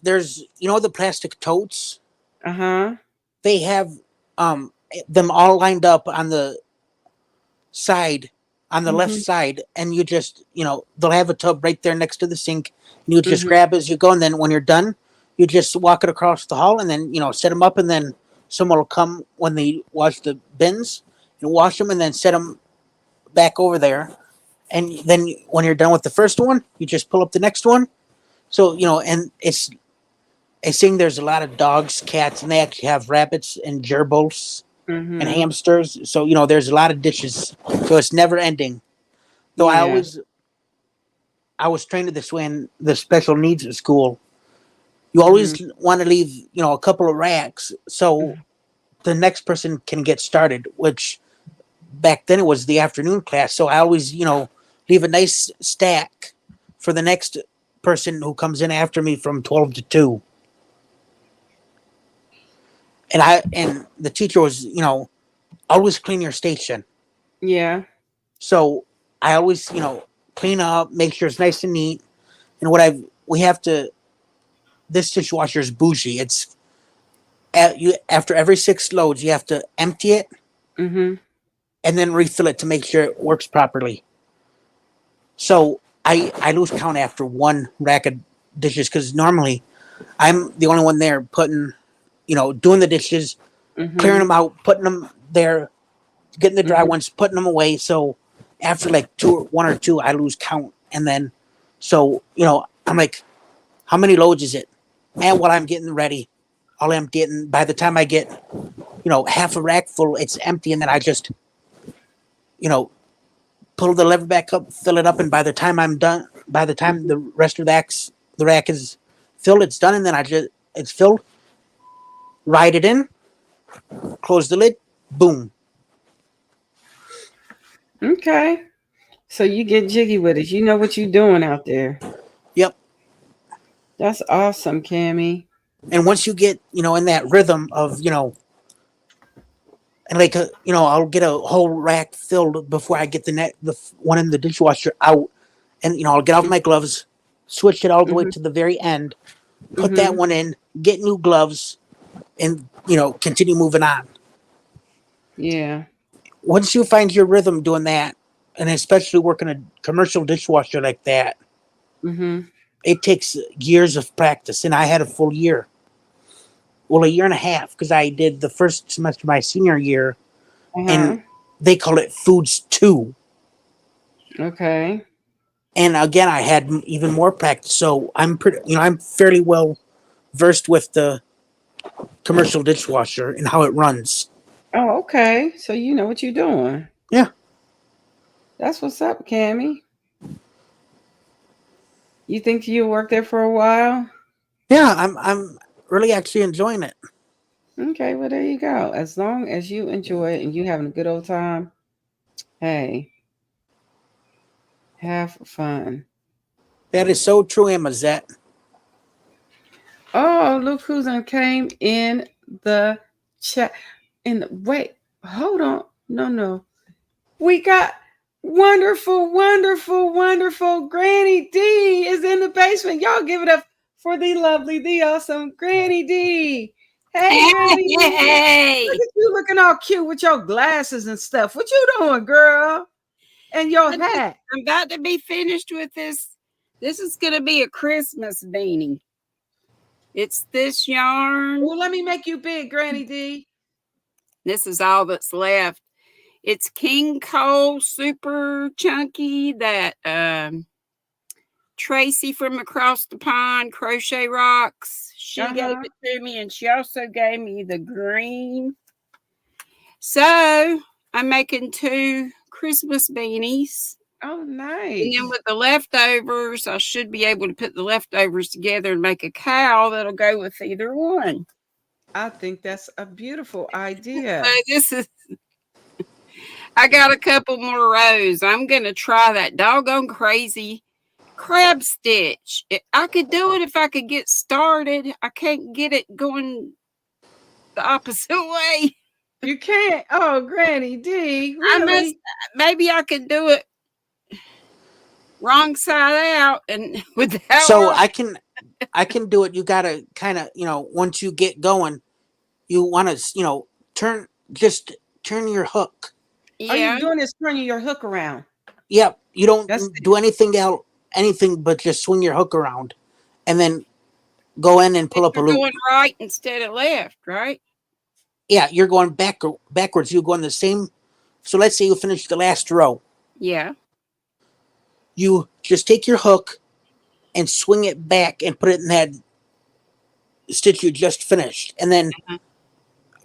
there's the plastic totes. Uh-huh. They have them all lined up on the side, on the left Mm-hmm. side, and you just they'll have a tub right there next to the sink, and you just Mm-hmm. grab as you go, and then when you're done, you just walk it across the hall, and then set them up, and then someone will come when they wash the bins and wash them, and then set them back over there, and then when you're done with the first one, you just pull up the next one. So and I think there's a lot of dogs, cats, and they actually have rabbits and gerbils and Mm-hmm. hamsters. So there's a lot of dishes. So it's never ending. Though Yeah. I was trained this way in the special needs school. You Mm-hmm. always want to leave a couple of racks so the next person can get started. Which back then it was the afternoon class. So I always leave a nice stack for the next person who comes in after me from 12 to 2. And the teacher was always clean your station. Yeah. So I always clean up, make sure it's nice and neat. And we have to, this dishwasher is bougie. It's after every 6 loads you have to empty it Mm-hmm. and then refill it to make sure it works properly. So I lose count after one rack of dishes because normally I'm the only one there putting doing the dishes, clearing Mm-hmm. them out, putting them there, getting the dry Mm-hmm. ones, putting them away. So after like one or two, I lose count, and then so I'm like, how many loads is it? And while I'm getting ready, I'll empty it, and by the time I get half a rack full, it's empty, and then I just you know pull the lever back up, fill it up, and by the time I'm done, by the time the rest of the rack is filled, it's done, and then it's filled, ride it in, close the lid, boom. Okay. So you get jiggy with it. You know what you're doing out there. Yep. That's awesome, Cammy. And once you get in that rhythm of and like I'll get a whole rack filled before I get the one in the dishwasher out, and I'll get off my gloves, switch it all the way Mm-hmm. to the very end, put that Mm-hmm. one in, get new gloves, and continue moving on. Yeah. Once you find your rhythm doing that, and especially working a commercial dishwasher like that, Mm-hmm. it takes years of practice, and I had a full year. Well, a year and a half because I did the first semester of my senior year, and Uh-huh. they call it Foods 2. Okay. And again, I had even more practice, so I'm fairly well versed with the commercial dishwasher and how it runs. Oh, okay. So you know what you're doing. Yeah, That's what's up, Cammy. You think you'll work there for a while? Yeah, I'm really actually enjoying it. Okay, well there you go. As long as you enjoy it and you having a good old time, hey, have fun. That is so true, Amazette. Oh, look who's came in the chat. In the wait, hold on. No. We got wonderful Granny D is in the basement. Y'all give it up for the lovely, the awesome Granny D. Hey, Granny D. Hey! Look at you looking all cute with your glasses and stuff. What you doing, girl? And your hat. I'm about to be finished with this. This is going to be a Christmas beanie. It's this yarn. Well, let me make you big, Granny D. This is all that's left. It's King Cole Super Chunky that Tracy from across the pond, Crochet Rocks. She gave it to me, and she also gave me the green. So I'm making 2 Christmas beanies. Oh, nice. And then with the leftovers, I should be able to put the leftovers together and make a cowl that'll go with either one. I think that's a beautiful idea. So this is, I got a couple more rows. I'm going to try that doggone crazy crab stitch. I could do it if I could get started. I can't get it going the opposite way. You can't. Oh, Granny D. Really? Maybe I could do it wrong side out and without. So I can do it. You gotta kind of, once you get going, you want to, turn your hook. Yeah. Are you doing this turning your hook around? Yep. You don't do anything but just swing your hook around, and then go in and pull up a loop. Going right instead of left, right? Yeah, you're going backwards. You go in the same. So let's say you finish the last row. Yeah. You just take your hook and swing it back and put it in that stitch you just finished, and then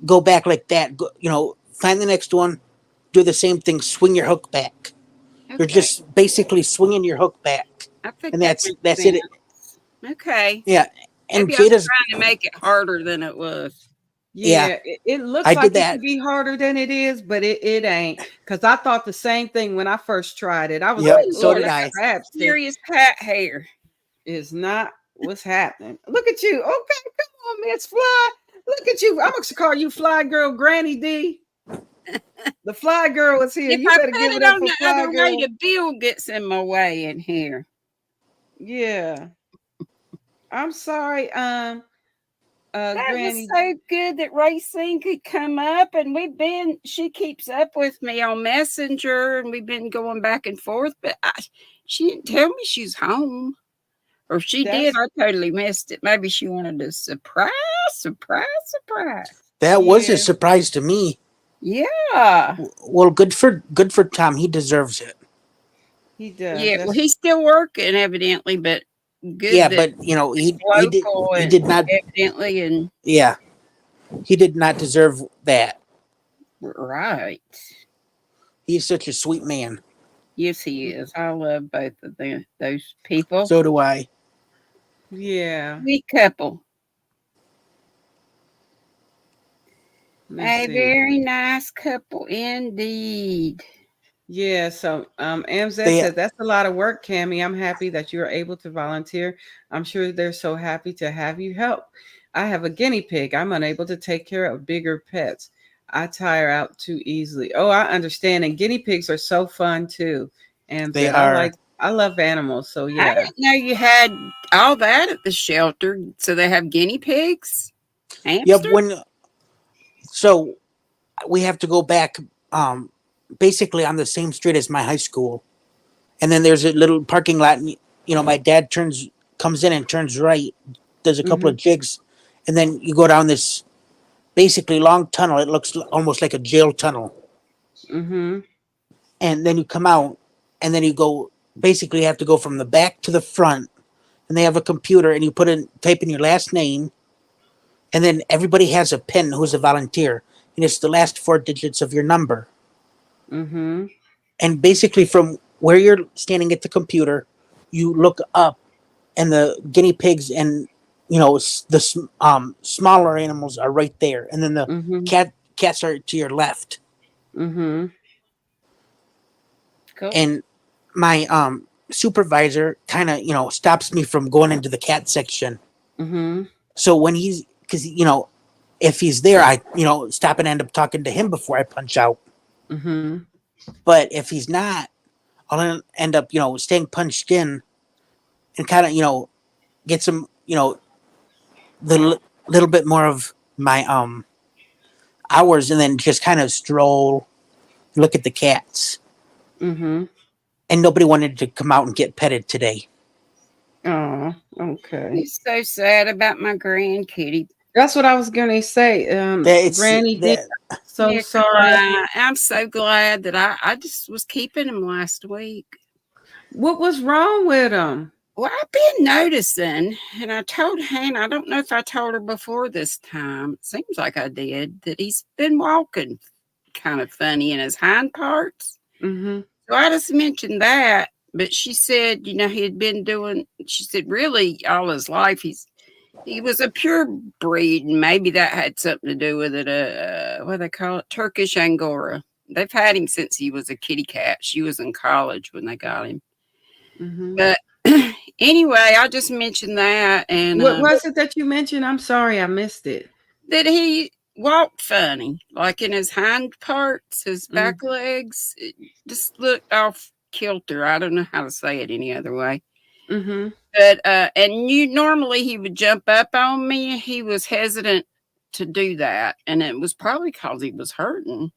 go back like that. Find the next one, do the same thing, swing your hook back. Okay. You're just basically swinging your hook back, and that's it. Okay. Yeah, and maybe Jada's trying to make it harder than it was. Yeah, it looks like it could be harder than it is, but it ain't. Because I thought the same thing when I first tried it. I was like, so did I. Serious pat hair is not what's happening. Look at you. Okay, come on, Miss Fly. Look at you. I'm gonna call you Fly Girl Granny D. The Fly Girl is here. If you better give it up for Fly Girl. Way, the bill gets in my way in here. Yeah. I'm sorry. That Granny. was so good that Racine could come up, and she keeps up with me on Messenger, and we've been going back and forth, but she didn't tell me she's home. Or if she did, I totally missed it. Maybe she wanted a surprise. That was a surprise to me. Yeah. Well, good for Tom. He deserves it. He does. Yeah. Well, he's still working evidently, but good. Yeah, but he did not evidently, and he did not deserve that. Right. He's such a sweet man. Yes, he is. I love both of those people. So do I. Yeah. Sweet couple. A very nice couple indeed. Yeah, so Amzette said that's a lot of work, Cammie. I'm happy that you're able to volunteer. I'm sure they're so happy to have you help. I have a guinea pig. I'm unable to take care of bigger pets. I tire out too easily. Oh, I understand. And guinea pigs are so fun too. And they are. I love animals. So yeah. I didn't know you had all that at the shelter. So they have guinea pigs? Hamsters? Yeah, so we have to go back basically on the same street as my high school. And then there's a little parking lot, and my dad comes in and turns right, does a couple of jigs, and then you go down this basically long tunnel. It looks almost like a jail tunnel. Mm-hmm. And then you come out, and then you basically have to go from the back to the front, and they have a computer, and you type in your last name, and then everybody has a pin who's a volunteer, and it's the last 4 digits of your number. Mm-hmm. And basically from where you're standing at the computer, you look up, and the guinea pigs and the smaller animals are right there, and then the cats are to your left. Mm-hmm. Cool. And my supervisor kind of stops me from going into the cat section. Mm-hmm. So when because if he's there, I stop and end up talking to him before I punch out. Mm-hmm. But if he's not, I'll end up staying punched in and kind of get some the little bit more of my hours, and then just kind of stroll, look at the cats. Mm-hmm. And nobody wanted to come out and get petted today. Oh, okay. He's so sad about my grandkitty. That's what I was gonna say. Granny did. So Yeah, sorry. I'm so glad that I just was keeping him last week. What was wrong with him? Well, I've been noticing, and I told Hannah, I don't know if I told her before this time. It seems like I did, that he's been walking kind of funny in his hind parts. Mm-hmm. So I just mentioned that, but she said, he had been doing, she said, really all his life, he was a pure breed, and maybe that had something to do with it. What do they call it? Turkish Angora. They've had him since he was a kitty cat. She was in college when they got him. Mm-hmm. But anyway, I just mentioned that. And what was it that you mentioned? I'm sorry, I missed it. That he walked funny, like in his hind parts, his back legs. It just looked off kilter. I don't know how to say it any other way. Mm-hmm. But and normally he would jump up on me. He was hesitant to do that, and it was probably because he was hurting.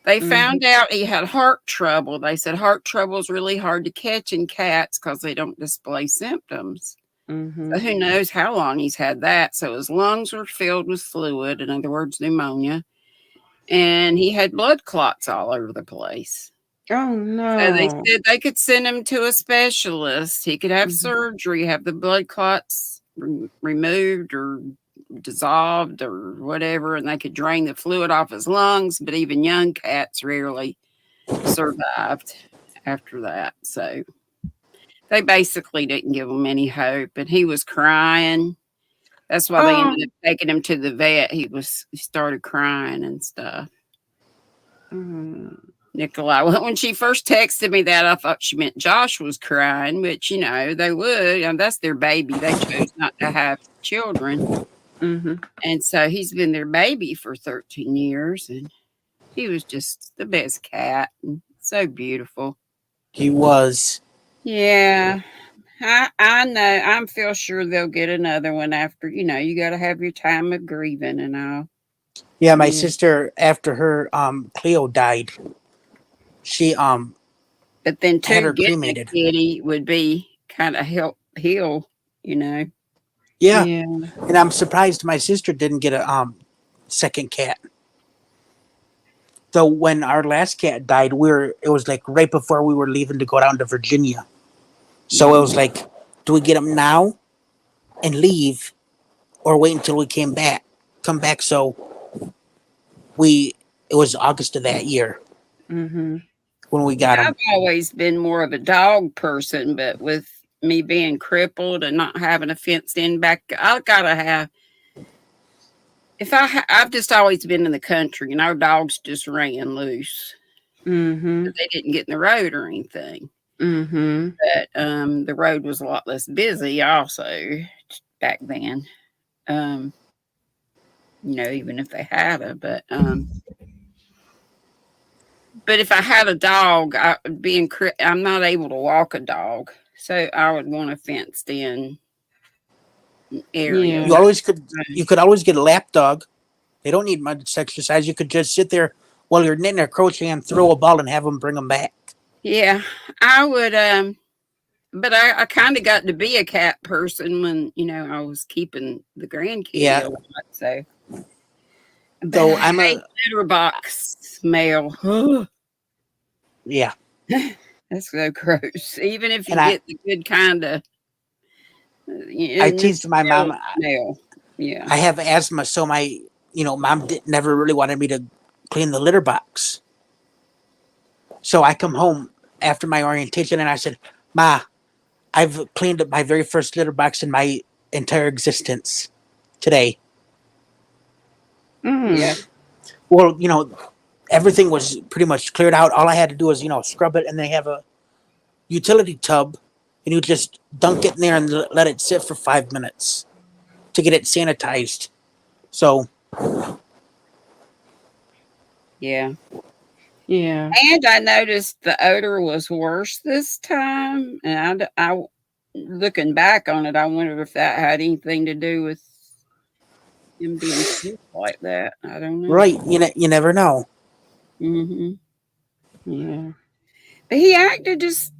They found out he had heart trouble. They said heart trouble is really hard to catch in cats because they don't display symptoms. Mm-hmm. So who knows how long he's had that. So his lungs were filled with fluid, in other words, pneumonia, and he had blood clots all over the place. Oh no! So they said they could send him to a specialist. He could have surgery, have the blood clots removed or dissolved or whatever, and they could drain the fluid off his lungs. But even young cats rarely survived after that. So they basically didn't give him any hope, and he was crying. That's why they ended up taking him to the vet. He started crying and stuff. Nikolai, when she first texted me that, I thought she meant Josh was crying, which they would. That's their baby. They chose not to have children. Mm-hmm. And so he's been their baby for 13 years, and he was just the best cat and so beautiful. He was. Yeah, I know. I feel sure they'll get another one after, you got to have your time of grieving and all. Yeah, my sister, after her Cleo died, she but then had her getting cremated. A kitty would be kind of help heal, Yeah, and I'm surprised my sister didn't get a second cat. So when our last cat died, it was like right before we were leaving to go down to Virginia. So it was like, do we get him now and leave, or wait until we come back? So it was August of that year when we got him. I've always been more of a dog person, but with me being crippled and not having a fenced in back, I gotta have. I've just always been in the country, and our dogs just ran loose. They didn't get in the road or anything. But the road was a lot less busy also back then. Even if they had a, but if I had a dog, I'm not able to walk a dog, so I would want a fenced in area. You could always get a lap dog. They don't need much exercise. You could just sit there while you're knitting or crocheting, throw a ball, and have them bring them back. Yeah, I would. But I kind of got to be a cat person when I was keeping the grandkids a lot. So, though I'm a litter box smell. Yeah, that's so gross. Even if you get the good kind of. I teased my mom. Yeah, I have asthma, so my mom never really wanted me to clean the litter box. So I come home after my orientation and I said, "Ma, I've cleaned up my very first litter box in my entire existence today. Yeah. Well, everything was pretty much cleared out. All I had to do was, scrub it, and they have a utility tub, and you just dunk it in there and let it sit for 5 minutes to get it sanitized. So, Yeah. Yeah. And I noticed the odor was worse this time. And I looking back on it, I wondered if that had anything to do with him being sick like that. I don't know. right, you never know. Yeah. But he acted just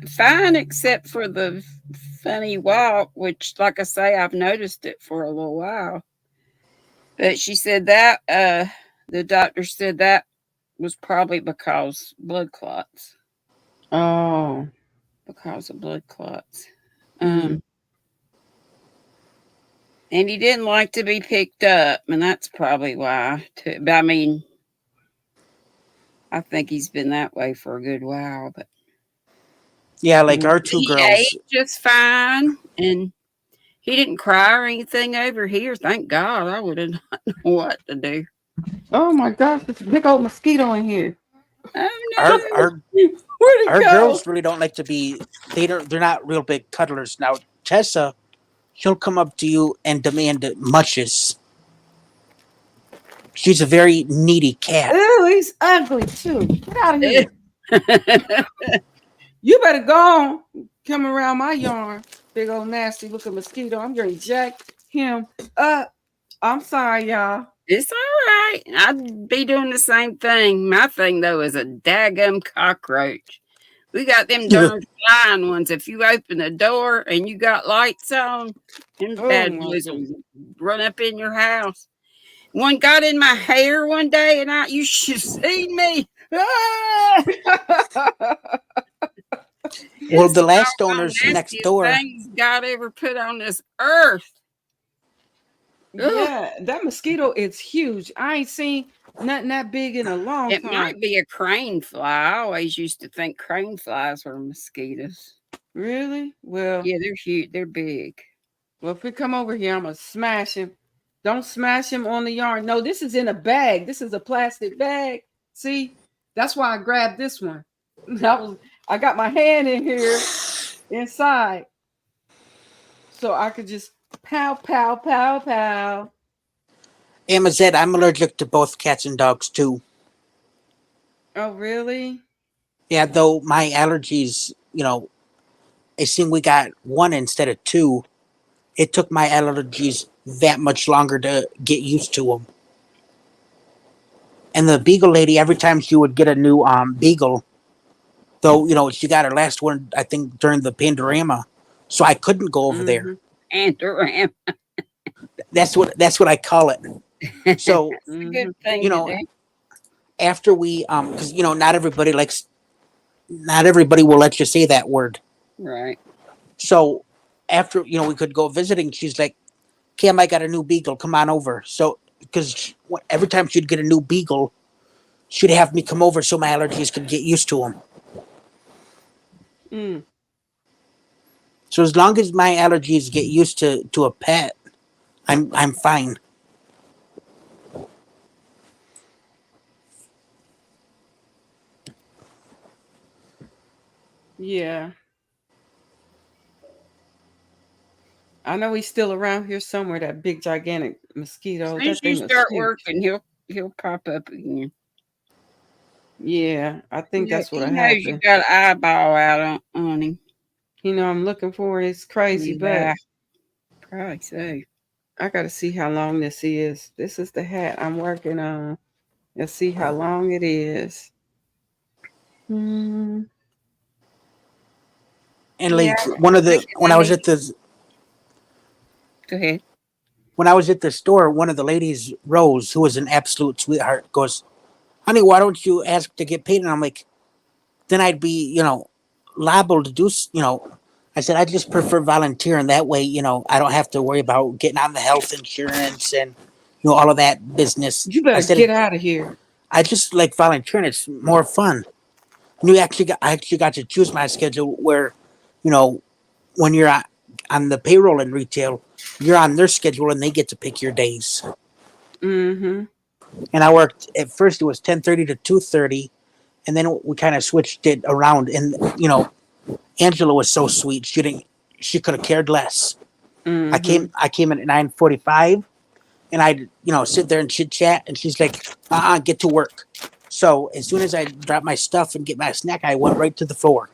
fine, except for the funny walk, which, like I say, I've noticed it for a little while. But she said that the doctor said that was probably because blood clots. Oh. Because of blood clots. Mhm. And he didn't like to be picked up, and that's probably why. Too. But I mean, I think he's been that way for a good while. But Yeah, like our two he girls. ate just fine, and he didn't cry or anything over here. Thank God. I would have not known what to do. Oh my gosh, there's a big old mosquito in here. Oh Our no! our Where'd it our go? girls really don't like to be. They're not real big cuddlers. Now Tessa, she'll come up to you and demand munches. She's a very needy cat. Ew, he's ugly too. Get out of here. You better go on. Come around my yard. Big old nasty looking mosquito. I'm going to jack him up. I'm sorry, y'all. It's all right. I'd be doing the same thing. My thing, though, is a daggum cockroach. We got them darn flying ones. If you open the door and you got lights on, them bad boys will run up in your house. One got in my hair one day, and you should have seen me. Ah! Well, the last owners next door. Things God ever put on this earth. Yeah, that mosquito is huge. I ain't seen nothing that big in a long time. It might be a crane fly. I always used to think crane flies were mosquitoes. Really? Well, yeah, they're huge. They're big. Well, if we come over here, I'm gonna smash him. Don't smash him on the yard. No, this is in a bag. This is a plastic bag. See, that's why I grabbed this one. I got my hand in here inside, so I could just pow, pow, pow, pow. Amazette, I'm allergic to both cats and dogs too. Oh, really? Yeah, though my allergies, I think we got one instead of two. It took my allergies that much longer to get used to them. And the beagle lady, every time she would get a new beagle, though, she got her last one, I think, during the Pandorama, so I couldn't go over there. Pandorama. That's what I call it. So, That's a good thing. After we, because not everybody will let you say that word. Right. So after we could go visiting, she's like, Cam, I got a new beagle, come on over. So because every time she'd get a new beagle, she'd have me come over so my allergies could get used to them. So as long as my allergies get used to a pet, I'm fine. Yeah. I know he's still around here somewhere, that big gigantic mosquito. As soon as you start working, he'll pop up again. Yeah, I think that's what happened. happened. You got an eyeball out on him. I'm looking for it. It's crazy, but probably so. I got to see how long this is. This is the hat I'm working on. Let's see how long it is. And like when I was at the Go ahead. When I was at the store, one of the ladies, Rose, who was an absolute sweetheart, goes, honey, why don't you ask to get paid? And I'm like, then I'd be, liable to do, I said, I just prefer volunteering. That way, I don't have to worry about getting on the health insurance and, all of that business. You better get out of here. I just like volunteering. It's more fun. And I actually got to choose my schedule where you know, when you're on the payroll in retail, you're on their schedule and they get to pick your days. Mm-hmm. And I worked at first. It was 10:30 to 2:30, and then we kind of switched it around. And Angela was so sweet. She could have cared less. Mm-hmm. I came in at 9:45, and I sit there and chit chat. And she's like, get to work. So as soon as I dropped my stuff and get my snack, I went right to the floor.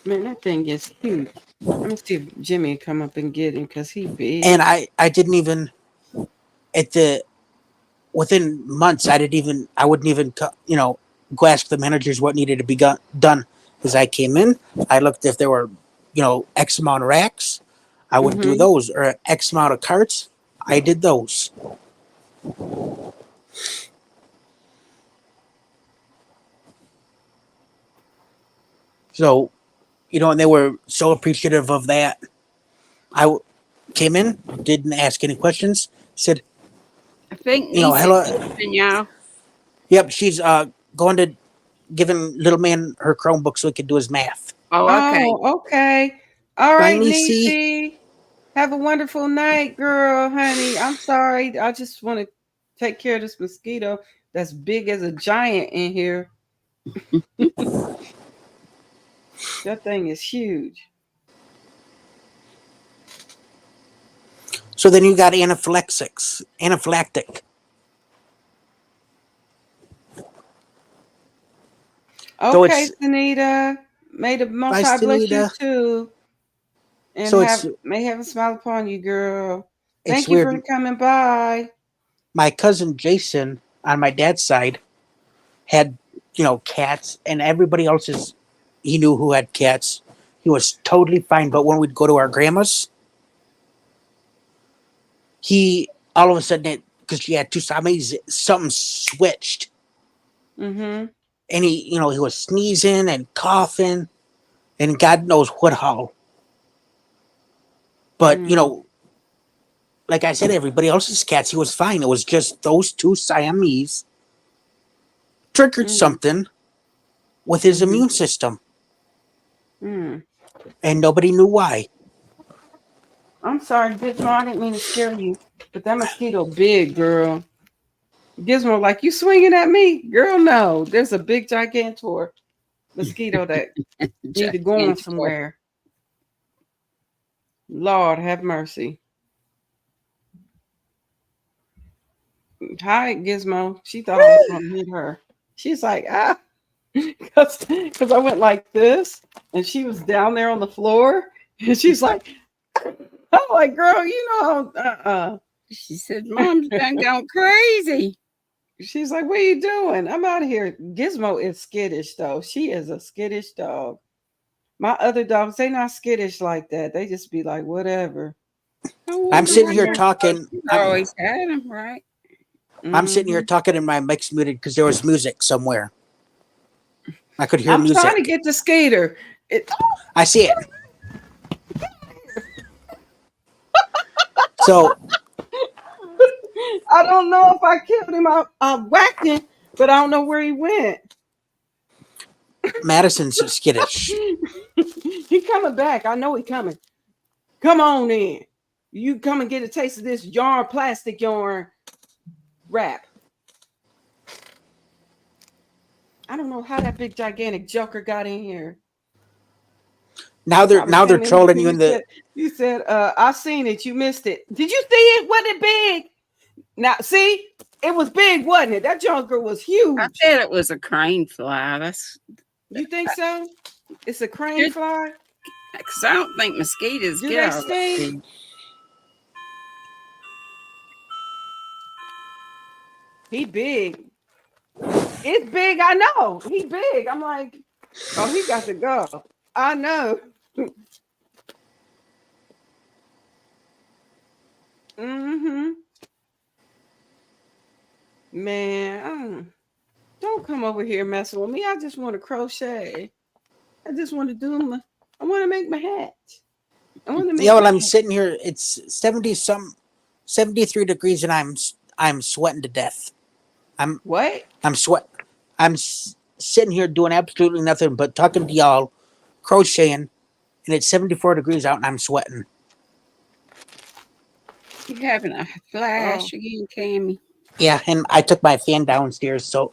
Man, that thing is huge. Let me see if Jimmy come up and get him because he big. And I didn't even within months I wouldn't even go ask the managers what needed to be done. As I came in, I looked if there were X amount of racks, I would do those, or X amount of carts, I did those. So, and they were so appreciative of that. I came in, didn't ask any questions, said, I think hello. Y'all. Yep, she's going to giving little man her Chromebook so he could do his math. Oh, okay. Oh, okay. All right, Bye, Niecy. Have a wonderful night, girl, honey. I'm sorry. I just want to take care of this mosquito that's big as a giant in here. That thing is huge. So then you got anaphylactic. Okay, Sunita. May the Most High bless you too. And so may heaven smile upon you, girl. Thank you for coming by. My cousin Jason on my dad's side had, cats, and everybody else's he knew who had cats. He was totally fine. But when we'd go to our grandma's, he all of a sudden, because she had two siames, something switched. Mm-hmm. And he was sneezing and coughing, and God knows what all. But like I said, everybody else's cats, he was fine. It was just those two Siamese triggered something with his immune system. And nobody knew why. I'm sorry, Gizmo. I didn't mean to scare you, but that mosquito big, girl. Gizmo, like, you swinging at me? Girl, no. There's a big gigantor mosquito that need to go on somewhere. Lord have mercy. Hi, Gizmo. She thought I was going to hit her. She's like, because I went like this, and she was down there on the floor, and she's like, I'm like, girl, She said, Mom's done gone crazy. She's like, what are you doing? I'm out of here. Gizmo is skittish, though. She is a skittish dog. My other dogs, they not skittish like that. They just be like, whatever. I'm sitting here talking. I always had them, right? I'm sitting here talking and my mic's muted because there was music somewhere. I could hear music. I'm trying to get the skater. I see it. So I don't know if I killed him. I whacked him, but I don't know where he went. Madison's skittish. He coming back. I know he coming. Come on in. You come and get a taste of this plastic yarn wrap. I don't know how that big gigantic joker got in here. Now they're trolling you in the. You said, I seen it. You missed it. Did you see it? Wasn't it big? Now, see, it was big, wasn't it? That joker was huge. I said it was a crane fly. You think so? It's a crane fly? Because I don't think mosquitoes get out. He big. It's big, I know. He big. I'm like, oh, he got to go. I know. Man, don't come over here messing with me. I just want to crochet. I just want to I want to make my hat. I'm sitting here. It's 73 degrees, and I'm sweating to death. I'm sitting here doing absolutely nothing but talking to y'all, crocheting, and it's 74 degrees out, and I'm sweating. You having a flash again, Cammy? Yeah, and I took my fan downstairs, so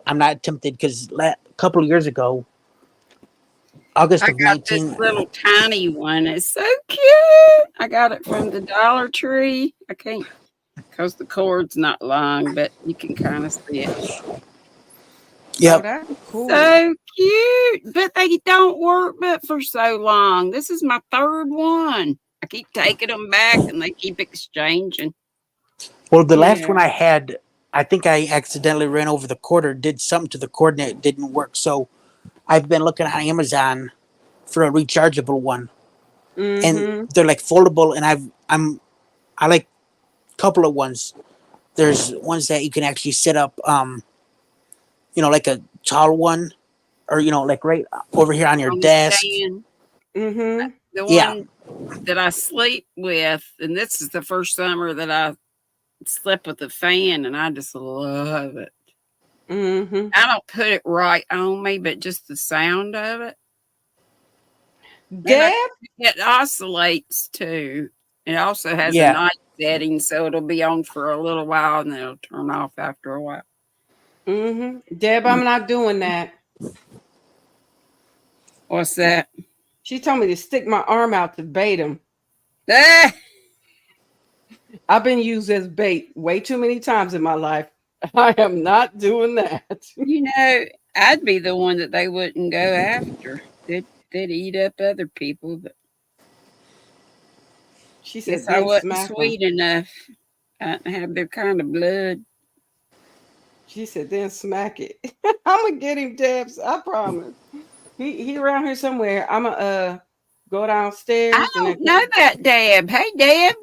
I'm not tempted because a couple of years ago, August I of got 19. this little tiny one. It's so cute. I got it from the Dollar Tree. I can't because the cord's not long, but you can kind of see it. Yep. Oh, that's cool. So cute, but they don't work but for so long. This is my third one. I keep taking them back and they keep exchanging. Well, the last one I had, I think I accidentally ran over the cord or did something to the cord and it didn't work. So I've been looking on Amazon for a rechargeable one, and they're like foldable. And I like a couple of ones. There's ones that you can actually set up, like a tall one, or like right over here on your On the desk. stand. Mm-hmm. The Yeah. one that I sleep with, and this is the first summer that I slept with a fan, and I just love it. Mm-hmm. I don't put it right on me, but just the sound of it. Deb? It oscillates too. It also has a Yeah. night setting, so it'll be on for a little while and then it'll turn off after a while. Mm-hmm. Deb, I'm not doing that. What's that? She told me to stick my arm out to bait him. Ah! I've been used as bait way too many times in my life. I am not doing that. You know, I'd be the one that they wouldn't go after. They'd eat up other people, but She said, guess I then wasn't smack him. sweet enough. I didn't have their kind of blood. She said, then smack it. I'm going to get him, Debs. I promise. He around here somewhere. I'm going to go downstairs. I don't know that, Deb. Hey, Deb.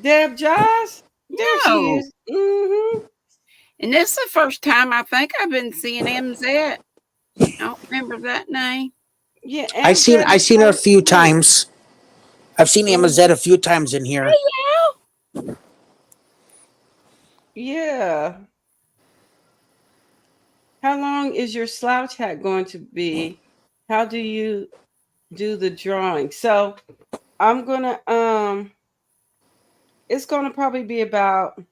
Deb Josh? There she is. Mm-hmm. And this is the first time I think I've been seeing MZ. I don't remember that name. Yeah, I seen her a few times. I've seen MZ a few times in here. Yeah. How long is your slouch hat going to be? How do you do the drawing? So I'm gonna it's gonna probably be about,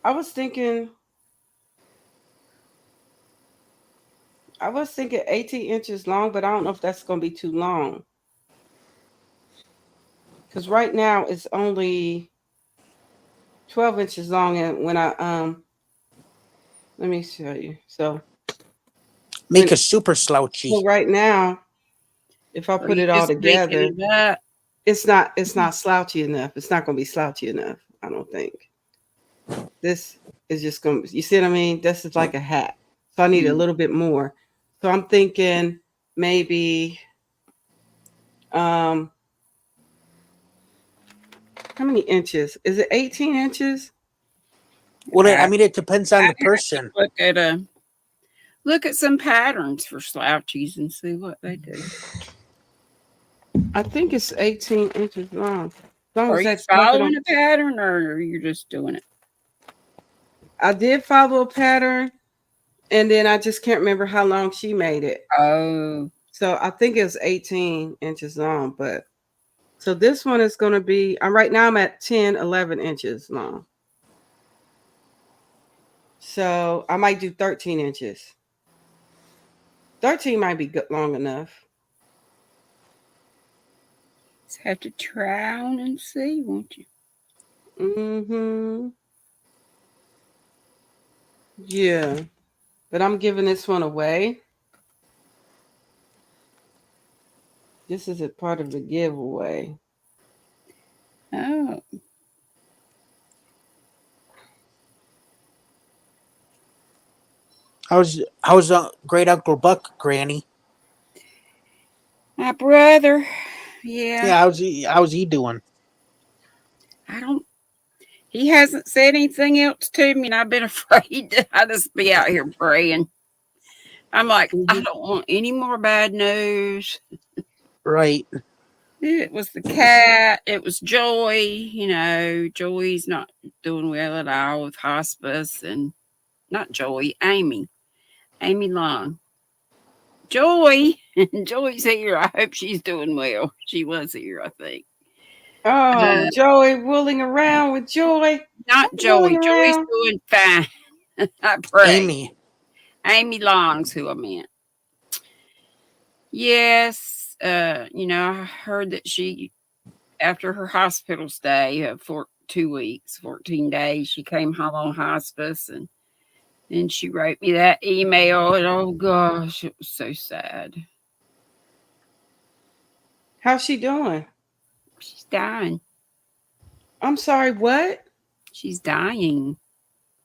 I was thinking 18 inches long, but I don't know if that's gonna be too long. Because right now it's only 12 inches long, and when I let me show you. So make a super slouchy. So right now, if I put it all together, it's not slouchy enough. It's not going to be slouchy enough, I don't think. This is just going to, you see what I mean? This is like a hat. So I need a little bit more. So I'm thinking maybe, how many inches? Is it 18 inches? Well, I mean, it depends on the person. Look at some patterns for slouchies and see what they do. I think it's 18 inches long. Are you following a pattern, or are you just doing it? I did follow a pattern, and then I just can't remember how long she made it. Oh. So I think it's 18 inches long, but so this one is going to be, right now I'm at 10, 11 inches long. So I might do 13 inches. 13 might be good, long enough. Just have to try on and see, won't you? Mm-hmm. Yeah. But I'm giving this one away. This is a part of the giveaway. Oh. How's great Uncle Buck, Granny? My brother. Yeah. Yeah, how's he doing? He hasn't said anything else to me, and I've been afraid. I just be out here praying. I'm like, I don't want any more bad news. Right. It was the cat. It was Joy. Joy's not doing well at all with hospice, and not Joy, Amy Long. Joy. Joy's here. I hope she's doing well. She was here, I think. Oh, Joey wooling around with Joy. Not Joy. Joy's doing fine. I pray. Amy Long's who I meant. Yes. I heard that she, after her hospital stay of 2 weeks, 14 days, she came home on hospice, and then she wrote me that email, and oh gosh, it was so sad. How's she doing? She's dying. I'm sorry, what? She's dying.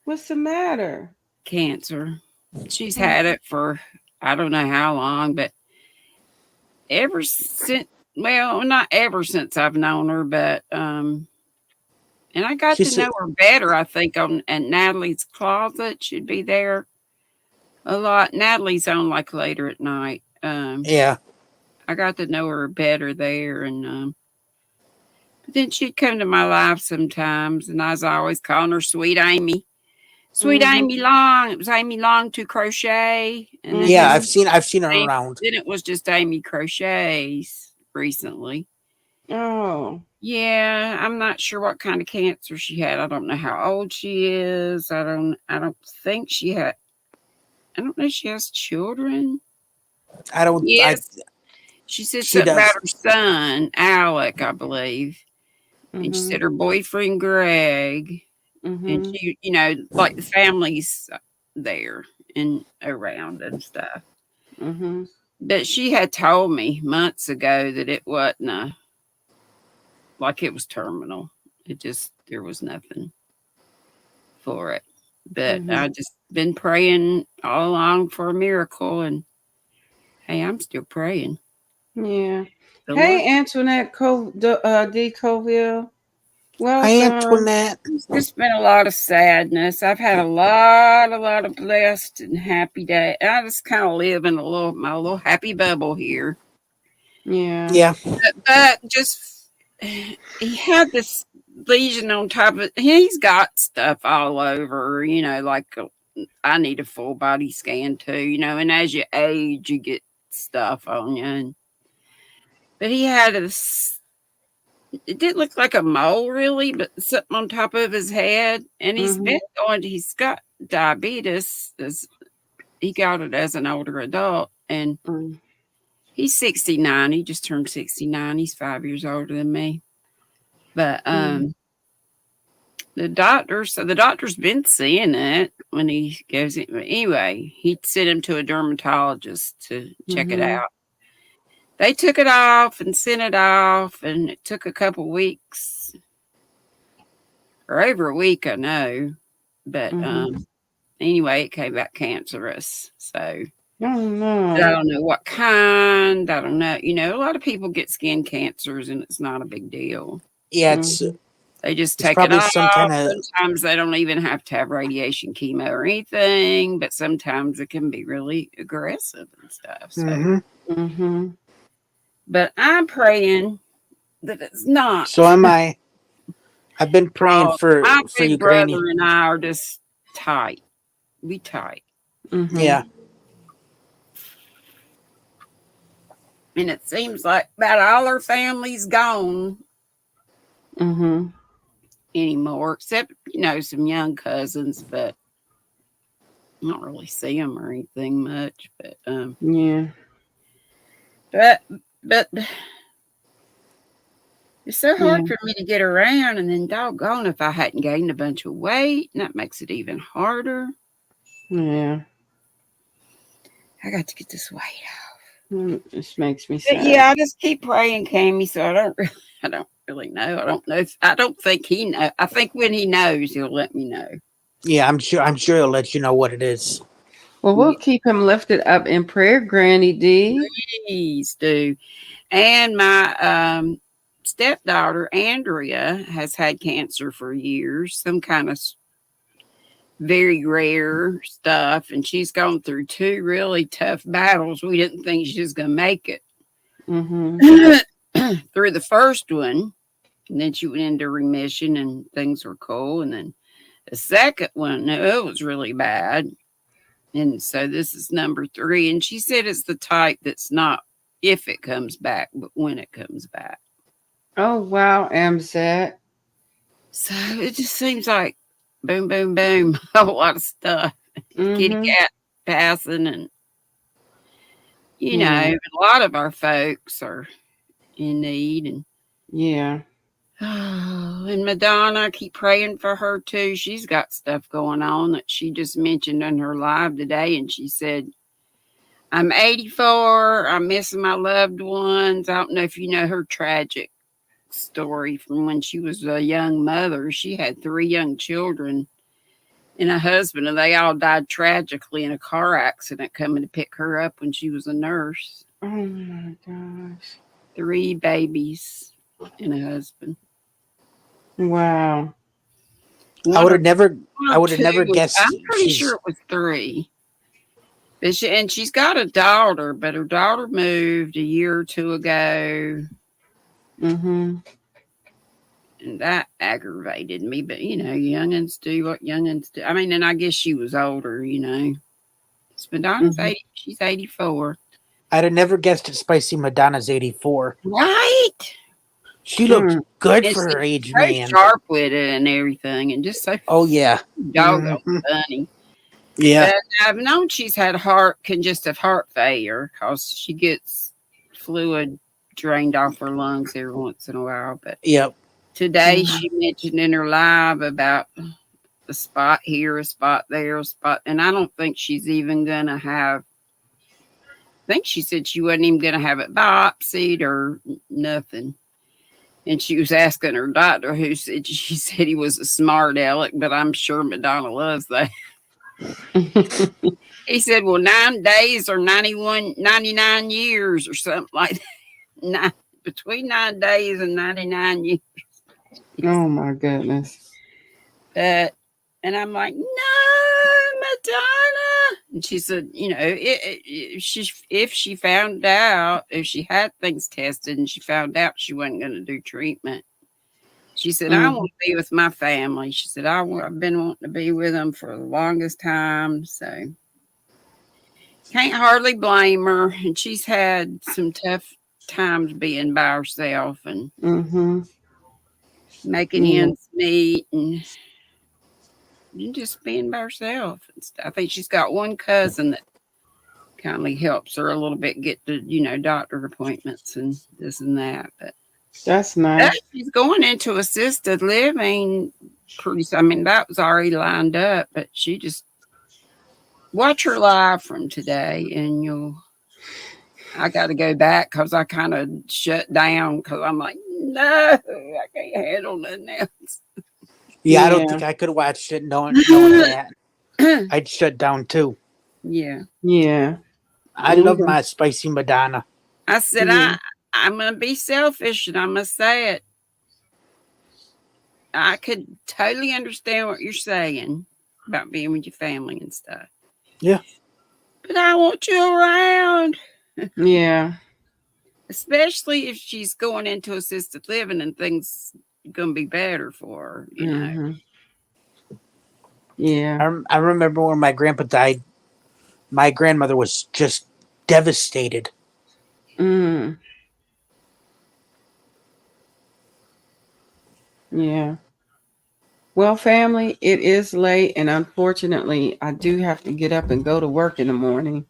What's the matter? Cancer. She's had it for I don't know how long, but ever since, well, not ever since I've known her, but and I got to know her better, I think, at Natalie's Closet. She'd be there a lot. Natalie's on like later at night. Yeah. I got to know her better there, and but then she'd come to my life sometimes, and I was always calling her Sweet Amy. Sweet Amy Long. It was Amy Long to Crochet. And then I've seen her around. Then it was just Amy Crochets recently. Oh. Yeah, I'm not sure what kind of cancer she had. I don't know how old she is. I don't think she had. I don't know if she has children. I don't. Yes. She said something about her son, Alec, I believe. And she said her boyfriend, Greg. And she, like the family's there and around and stuff. But she had told me months ago that it wasn't like it was terminal. There was nothing for it. But I just been praying all along for a miracle, and hey, I'm still praying. Yeah. Hey, Antoinette D. Coville. Well, hi, Antoinette. There's been a lot of sadness. I've had a lot of blessed and happy days. I just kind of live in my little happy bubble here. Yeah. Yeah. But just he had this lesion on top of. He's got stuff all over. Like I need a full body scan too. And as you age, you get stuff on you. But he had it didn't look like a mole really, but something on top of his head. And he's he's got diabetes. He got it as an older adult, and he's 69. He just turned 69. He's 5 years older than me. But the doctor's been seeing it when he goes in. Anyway, he sent him to a dermatologist to check it out. They took it off and sent it off, and it took a couple weeks, or over a week, I know. But anyway, it came back cancerous. So I don't know what kind. I don't know. A lot of people get skin cancers, and it's not a big deal. Yeah, they just take it off. Sometimes they don't even have to have radiation, chemo, or anything. But sometimes it can be really aggressive and stuff. So. But I'm praying that it's not. So am I. I've been praying for you, Granny. My brother and I are just tight. We tight. Yeah. And it seems like about all our family's gone anymore, except, some young cousins, but I don't really see them or anything much. But yeah. But it's so hard for me to get around, and then doggone if I hadn't gained a bunch of weight, and that makes it even harder. Yeah. I got to get this weight off. This makes me sad. But yeah, I just keep praying, Cammie, so I don't really know. I don't know. I don't think he knows. I think when he knows, he'll let me know. Yeah, I'm sure he'll let you know what it is. Well, we'll keep him lifted up in prayer, Granny D. Please do. And my stepdaughter, Andrea, has had cancer for years, some kind of very rare stuff. And she's gone through 2 really tough battles. We didn't think she was going to make it. Through the first one, and then she went into remission and things were cool. And then the second one, it was really bad. And so this is number 3. And she said it's the type that's not if it comes back, but when it comes back. Oh, wow, MZ. So it just seems like boom, boom, boom, a lot of stuff. Kitty cat passing, and you know, a lot of our folks are in need. And and Madonna, I keep praying for her too. She's got stuff going on that she just mentioned in her live today, and she said, I'm 84. I'm missing my loved ones. I don't know if you know her tragic story from when she was a young mother. She had 3 young children and a husband, and they all died tragically in a car accident coming to pick her up when she was a nurse. Oh my gosh. 3 babies and a husband. Wow. I would have never guessed. I'm pretty sure it was 3. And she's got a daughter, but her daughter moved a year or 2 ago. And that aggravated me. But, you know, youngins do what youngins do. I mean, and I guess she was older, you know. Madonna's 80. She's 84. I'd have never guessed that Spicy Madonna's 84. Right? She looks good for her age, man. Sharp with it and everything. And just so doggone funny. Yeah. But I've known she's had congestive heart failure because she gets fluid drained off her lungs every once in a while. But today she mentioned in her live about a spot here, a spot there, a spot. And I don't think she's even going to have, I think she said she wasn't even going to have it biopsied or nothing. And she was asking her doctor, who said she said he was a smart aleck, but I'm sure Madonna loves that. He said, well, 9 days or 99 years or something like that. Between 9 days and 99 years. Oh my goodness. And I'm like, no, Madonna. And she said, you know, if she found out, if she had things tested and she found out she wasn't going to do treatment, she said, I want to be with my family. She said, I've been wanting to be with them for the longest time. So can't hardly blame her. And she's had some tough times being by herself and making ends meet and just being by herself. I think she's got one cousin that kindly helps her a little bit get to, you know, doctor appointments and this and that. But that's nice. She's going into assisted living pretty soon. I mean, that was already lined up, but she just watch her live from today and I got to go back because I kind of shut down because I'm like, no, I can't handle nothing else. Yeah, I don't think I could watch it knowing that. I'd shut down too. Yeah. I love my Spicy Madonna. I said, I'm going to be selfish and I'm going to say it. I could totally understand what you're saying about being with your family and stuff. Yeah. But I want you around. Yeah. Especially if she's going into assisted living and things are going to be better for her, you know. Yeah. I remember when my grandpa died, my grandmother was just devastated. Yeah. Well, family, it is late, and unfortunately, I do have to get up and go to work in the morning.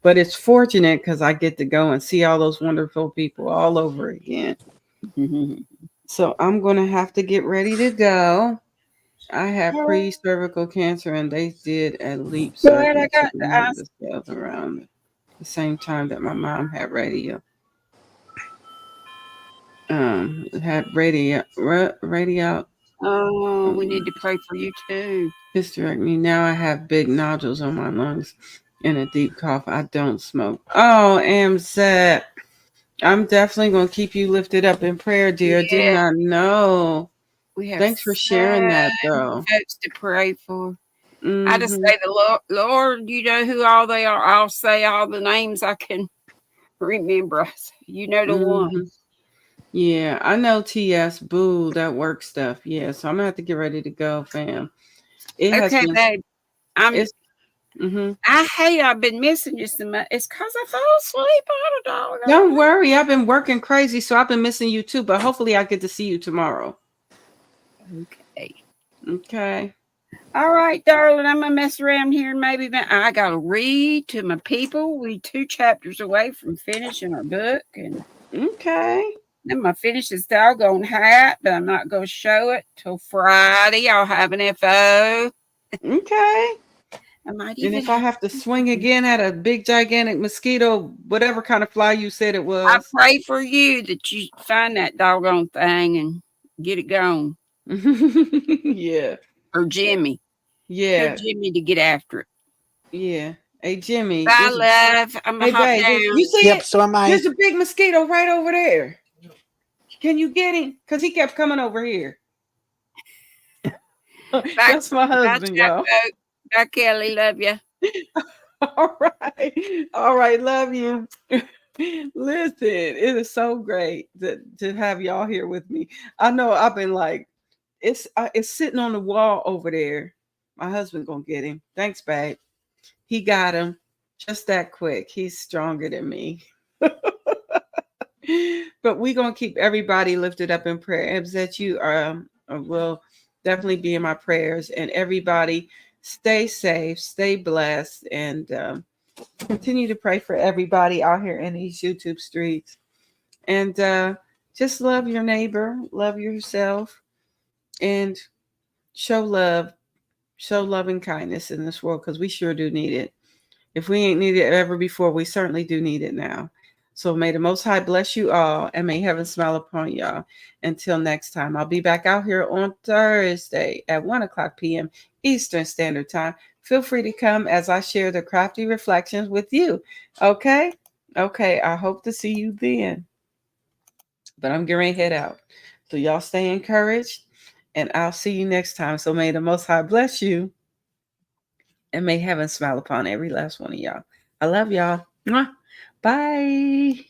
But it's fortunate because I get to go and see all those wonderful people all over again. So I'm going to have to get ready to go. I have pre-cervical cancer, and they did a leap surgery. I got the cells around the same time that my mom had radio. Had radio. Oh, we need to pray for you too. Hysterectomy. Now I have big nodules on my lungs and a deep cough. I don't smoke. Oh, Amzette. I'm definitely going to keep you lifted up in prayer, dear. Yeah. Did not know. Thanks for sharing that, though. Folks to pray for. I just say the Lord, you know who all they are. I'll say all the names I can remember. You know the one. Yeah, I know TS Boo, that work stuff. Yeah, so I'm going to have to get ready to go, fam. Okay, babe. I've been missing you so much. It's because I fell asleep on a dog. Don't worry. I've been working crazy, so I've been missing you too. But hopefully I get to see you tomorrow. Okay. All right, darling. I'm going to mess around here and maybe I got to read to my people. We 2 chapters away from finishing our book. And okay. Then I finish this doggone hat, but I'm not going to show it till Friday. I'll have an FO. Okay. I might even. And if I have to swing again at a big, gigantic mosquito, whatever kind of fly you said it was. I pray for you that you find that doggone thing and get it gone. Yeah. Or Jimmy. Yeah. Tell Jimmy to get after it. Yeah. Hey, Jimmy. Bye, love. I'm going to hop down. You see it? So am I. There's a big mosquito right over there. Can you get him? Because he kept coming over here. That's my husband, y'all. Bye, Kelly. Love you. All right. Love you. Listen, it is so great to have y'all here with me. I know I've been like, it's sitting on the wall over there. My husband gonna get him. Thanks, babe. He got him just that quick. He's stronger than me. But we're going to keep everybody lifted up in prayer. That you will definitely be in my prayers. And everybody stay safe, stay blessed, and continue to pray for everybody out here in these YouTube streets. And just love your neighbor, love yourself, and show love and kindness in this world, because we sure do need it. If we ain't needed it ever before, we certainly do need it now. So may the Most High bless you all, and may heaven smile upon y'all. Until next time, I'll be back out here on Thursday at 1:00 p.m. Eastern Standard Time. Feel free to come as I share the crafty reflections with you. Okay? Okay, I hope to see you then. But I'm getting ready to head out. So y'all stay encouraged, and I'll see you next time. So may the Most High bless you, and may heaven smile upon every last one of y'all. I love y'all. Mwah. Bye.